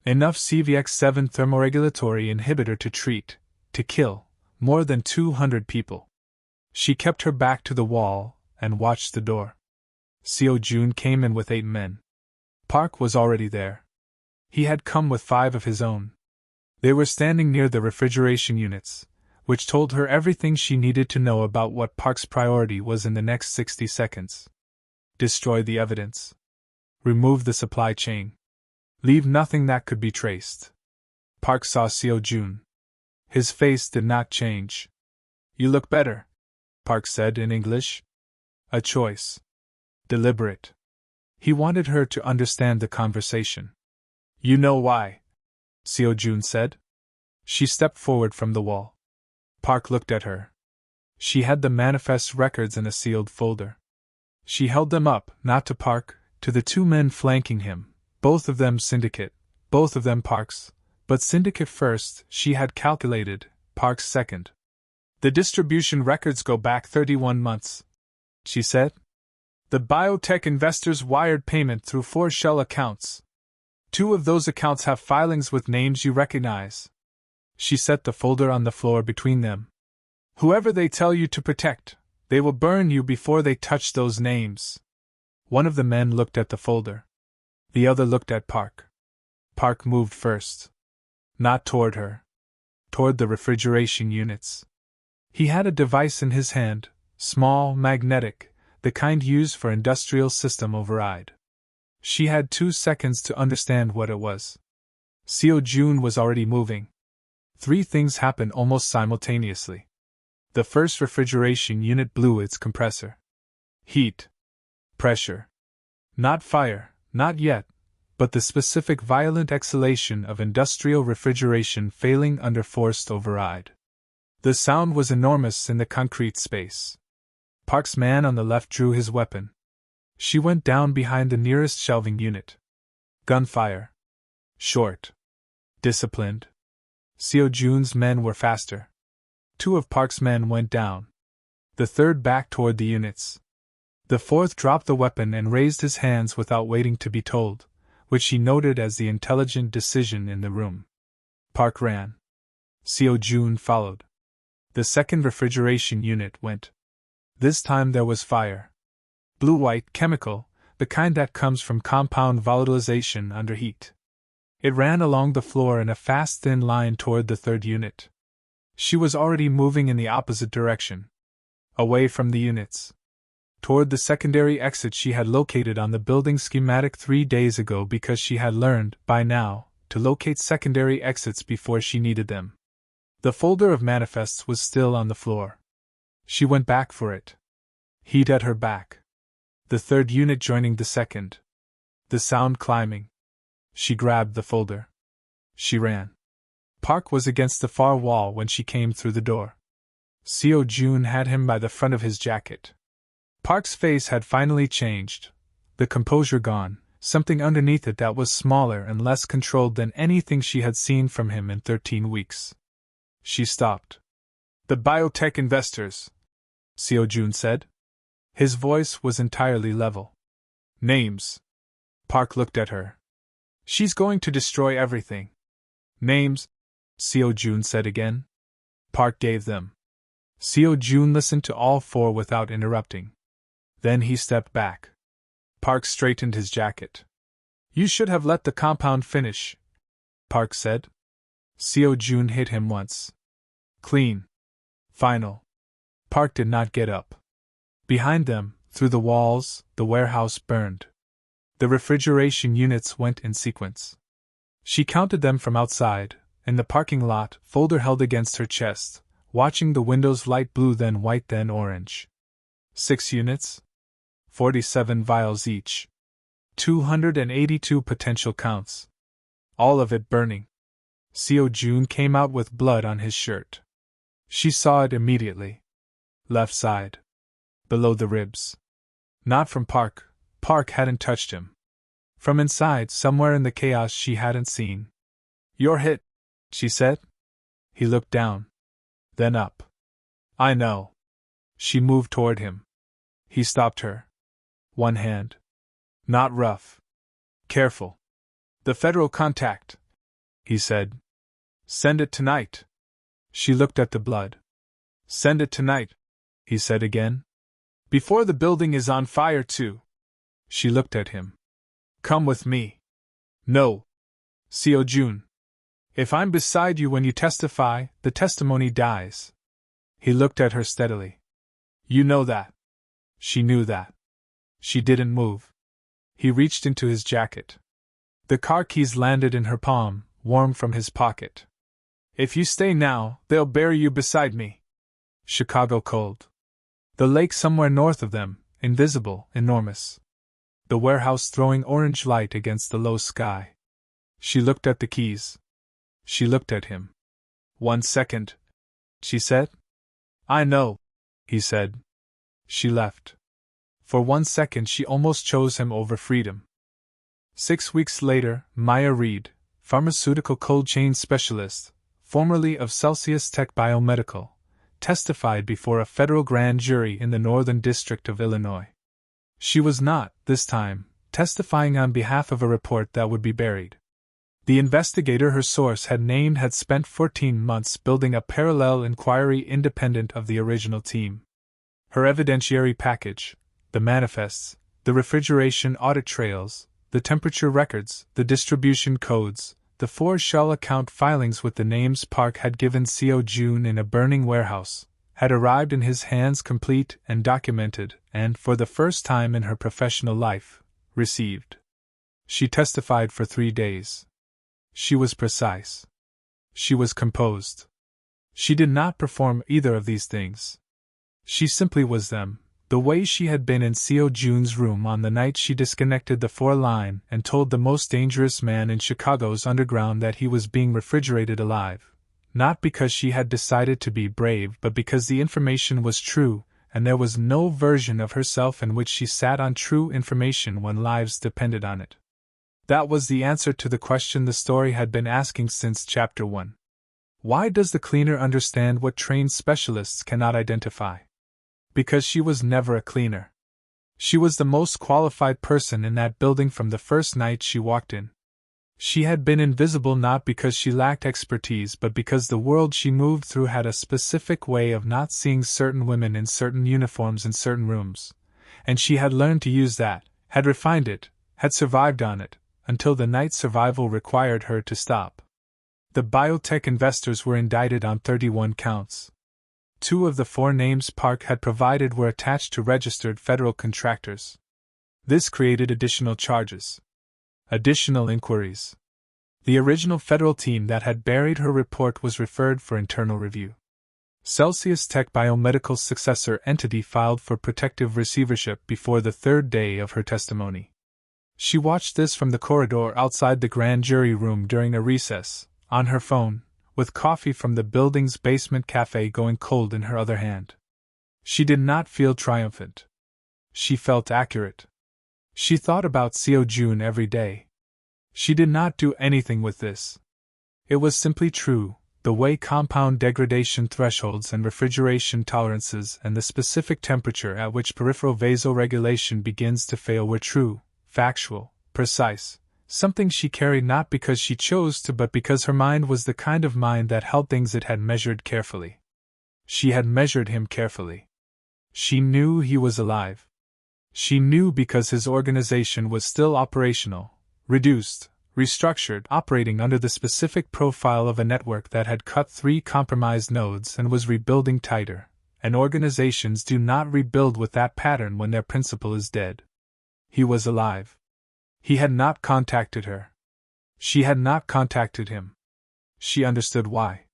Enough CVX-7 thermoregulatory inhibitor to treat, to kill, more than 200 people. She kept her back to the wall and watched the door. Seo Joon came in with 8 men. Park was already there. He had come with 5 of his own. They were standing near the refrigeration units, which told her everything she needed to know about what Park's priority was in the next 60 seconds. Destroy the evidence. Remove the supply chain. Leave nothing that could be traced. Park saw Seo Joon. His face did not change. "You look better," Park said in English. A choice. Deliberate. He wanted her to understand the conversation. "You know why," Seo Joon said. She stepped forward from the wall. Park looked at her. She had the manifest records in a sealed folder. She held them up, not to Park, to the 2 men flanking him, both of them Syndicate, both of them Park's, but Syndicate first, she had calculated, Park's second. "The distribution records go back 31 months, she said. "The biotech investors wired payment through 4 shell accounts. 2 of those accounts have filings with names you recognize. She set the folder on the floor between them. Whoever they tell you to protect, they will burn you before they touch those names. One of the men looked at the folder. The other looked at Park. Park moved first. Not toward her. Toward the refrigeration units. He had a device in his hand, small, magnetic, the kind used for industrial system override. She had 2 seconds to understand what it was. Seo Joon was already moving. 3 things happened almost simultaneously. The first refrigeration unit blew its compressor. Heat. Pressure. Not fire, not yet, but the specific violent exhalation of industrial refrigeration failing under forced override. The sound was enormous in the concrete space. Park's man on the left drew his weapon. She went down behind the nearest shelving unit. Gunfire. Short. Disciplined. Seo Joon's men were faster. 2 of Park's men went down. The third backed toward the units. The fourth dropped the weapon and raised his hands without waiting to be told, which she noted as the intelligent decision in the room. Park ran. Seo Joon followed. The second refrigeration unit went. This time there was fire. Blue-white chemical, the kind that comes from compound volatilization under heat. It ran along the floor in a fast thin line toward the third unit. She was already moving in the opposite direction. Away from the units. Toward the secondary exit she had located on the building schematic 3 days ago because she had learned, by now, to locate secondary exits before she needed them. The folder of manifests was still on the floor. She went back for it. Heat at her back. The third unit joining the second. The sound climbing. She grabbed the folder. She ran. Park was against the far wall when she came through the door. Seo Joon had him by the front of his jacket. Park's face had finally changed, the composure gone, something underneath it that was smaller and less controlled than anything she had seen from him in 13 weeks. She stopped. "The biotech investors," Seo Joon said. His voice was entirely level. "Names." Park looked at her. "She's going to destroy everything." "Names," Seo Joon said again. Park gave them. Seo Joon listened to all 4 without interrupting. Then he stepped back. Park straightened his jacket. "You should have let the compound finish," Park said. Seo Joon hit him once. Clean. Final. Park did not get up. Behind them, through the walls, the warehouse burned. The refrigeration units went in sequence. She counted them from outside, in the parking lot, folder held against her chest, watching the windows light blue then white then orange. 6 units. 47 vials each. 282 potential counts. All of it burning. Seo Joon came out with blood on his shirt. She saw it immediately. Left side. Below the ribs. Not from Park. Park hadn't touched him. From inside, somewhere in the chaos she hadn't seen. "You're hit," she said. He looked down. Then up. "I know." She moved toward him. He stopped her. One hand. "Not rough. Careful. The federal contact," he said. "Send it tonight." She looked at the blood. "Send it tonight," he said again. "Before the building is on fire too." She looked at him. "Come with me." "No. Seo Joon. If I'm beside you when you testify, the testimony dies." He looked at her steadily. "You know that." She knew that. She didn't move. He reached into his jacket. The car keys landed in her palm, warm from his pocket. "If you stay now, they'll bury you beside me." Chicago cold. The lake somewhere north of them, invisible, enormous. The warehouse throwing orange light against the low sky. She looked at the keys. She looked at him. "1 second," she said. "I know," he said. She left. For 1 second she almost chose him over freedom. 6 weeks later, Maya Reed, pharmaceutical cold chain specialist, formerly of Celsius Tech Biomedical, testified before a federal grand jury in the Northern District of Illinois. She was not, this time, testifying on behalf of a report that would be buried. The investigator her source had named had spent 14 months building a parallel inquiry independent of the original team. Her evidentiary package, the manifests, the refrigeration audit trails, the temperature records, the distribution codes, the 4 shell account filings with the names Park had given Seo Joon in a burning warehouse, had arrived in his hands complete and documented, and, for the first time in her professional life, received. She testified for 3 days. She was precise. She was composed. She did not perform either of these things. She simply was them, the way she had been in Seo Joon's room on the night she disconnected the 4 line and told the most dangerous man in Chicago's underground that he was being refrigerated alive, not because she had decided to be brave but because the information was true, and there was no version of herself in which she sat on true information when lives depended on it. That was the answer to the question the story had been asking since Chapter 1. Why does the cleaner understand what trained specialists cannot identify? Because she was never a cleaner. She was the most qualified person in that building from the first night she walked in. She had been invisible not because she lacked expertise but because the world she moved through had a specific way of not seeing certain women in certain uniforms in certain rooms, and she had learned to use that, had refined it, had survived on it, until the night survival required her to stop. The biotech investors were indicted on 31 counts. 2 of the 4 names Park had provided were attached to registered federal contractors. This created additional charges. Additional inquiries. The original federal team that had buried her report was referred for internal review. Celsius Tech Biomedical's successor entity filed for protective receivership before the 3rd day of her testimony. She watched this from the corridor outside the grand jury room during a recess, on her phone, with coffee from the building's basement cafe going cold in her other hand. She did not feel triumphant. She felt accurate. She thought about Seo Joon every day. She did not do anything with this. It was simply true, the way compound degradation thresholds and refrigeration tolerances and the specific temperature at which peripheral vasoregulation begins to fail were true, factual, precise, something she carried not because she chose to but because her mind was the kind of mind that held things it had measured carefully. She had measured him carefully. She knew he was alive. She knew because his organization was still operational, reduced, restructured, operating under the specific profile of a network that had cut 3 compromised nodes and was rebuilding tighter, and organizations do not rebuild with that pattern when their principle is dead. He was alive. He had not contacted her. She had not contacted him. She understood why.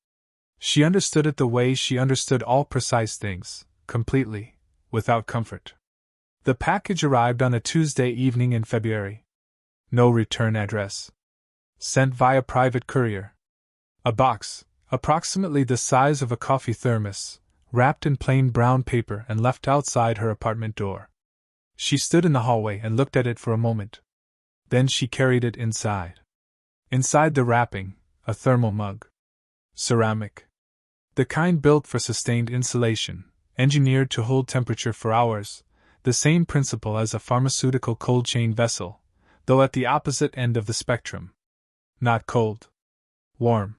She understood it the way she understood all precise things, completely, without comfort. The package arrived on a Tuesday evening in February. No return address. Sent via private courier. A box, approximately the size of a coffee thermos, wrapped in plain brown paper and left outside her apartment door. She stood in the hallway and looked at it for a moment. Then she carried it inside. Inside the wrapping, a thermal mug. Ceramic. The kind built for sustained insulation, engineered to hold temperature for hours, the same principle as a pharmaceutical cold chain vessel, though at the opposite end of the spectrum. Not cold. Warm.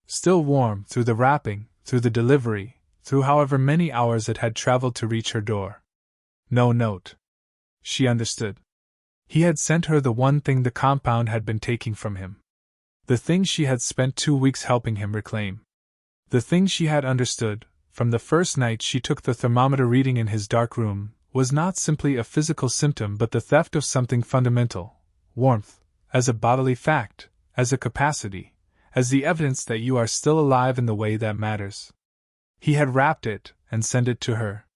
Still warm through the wrapping, through the delivery, through however many hours it had traveled to reach her door. No note. She understood. He had sent her the one thing the compound had been taking from him. The thing she had spent 2 weeks helping him reclaim. The thing she had understood, from the first night she took the thermometer reading in his dark room, was not simply a physical symptom but the theft of something fundamental, warmth, as a bodily fact, as a capacity, as the evidence that you are still alive in the way that matters. He had wrapped it and sent it to her.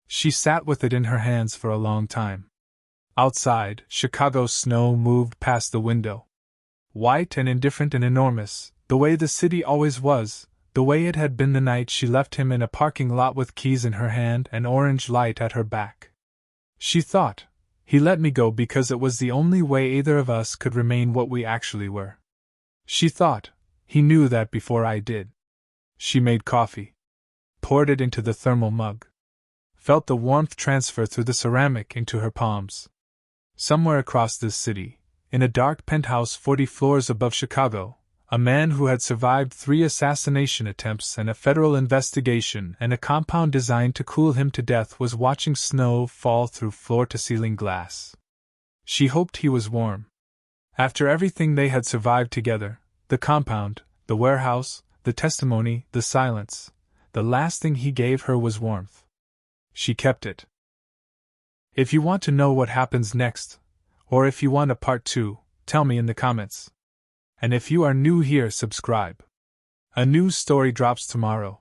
She sat with it in her hands for a long time. Outside, Chicago's snow moved past the window. White and indifferent and enormous, the way the city always was, the way it had been the night she left him in a parking lot with keys in her hand and orange light at her back. She thought, he let me go because it was the only way either of us could remain what we actually were. She thought, he knew that before I did. She made coffee. Poured it into the thermal mug. Felt the warmth transfer through the ceramic into her palms. Somewhere across this city, in a dark penthouse 40 floors above Chicago, a man who had survived 3 assassination attempts and a federal investigation and a compound designed to cool him to death was watching snow fall through floor-to-ceiling glass. She hoped he was warm. After everything they had survived together, the compound, the warehouse, the testimony, the silence, the last thing he gave her was warmth. She kept it. If you want to know what happens next, or if you want a part 2, tell me in the comments. And if you are new here, subscribe. A new story drops tomorrow.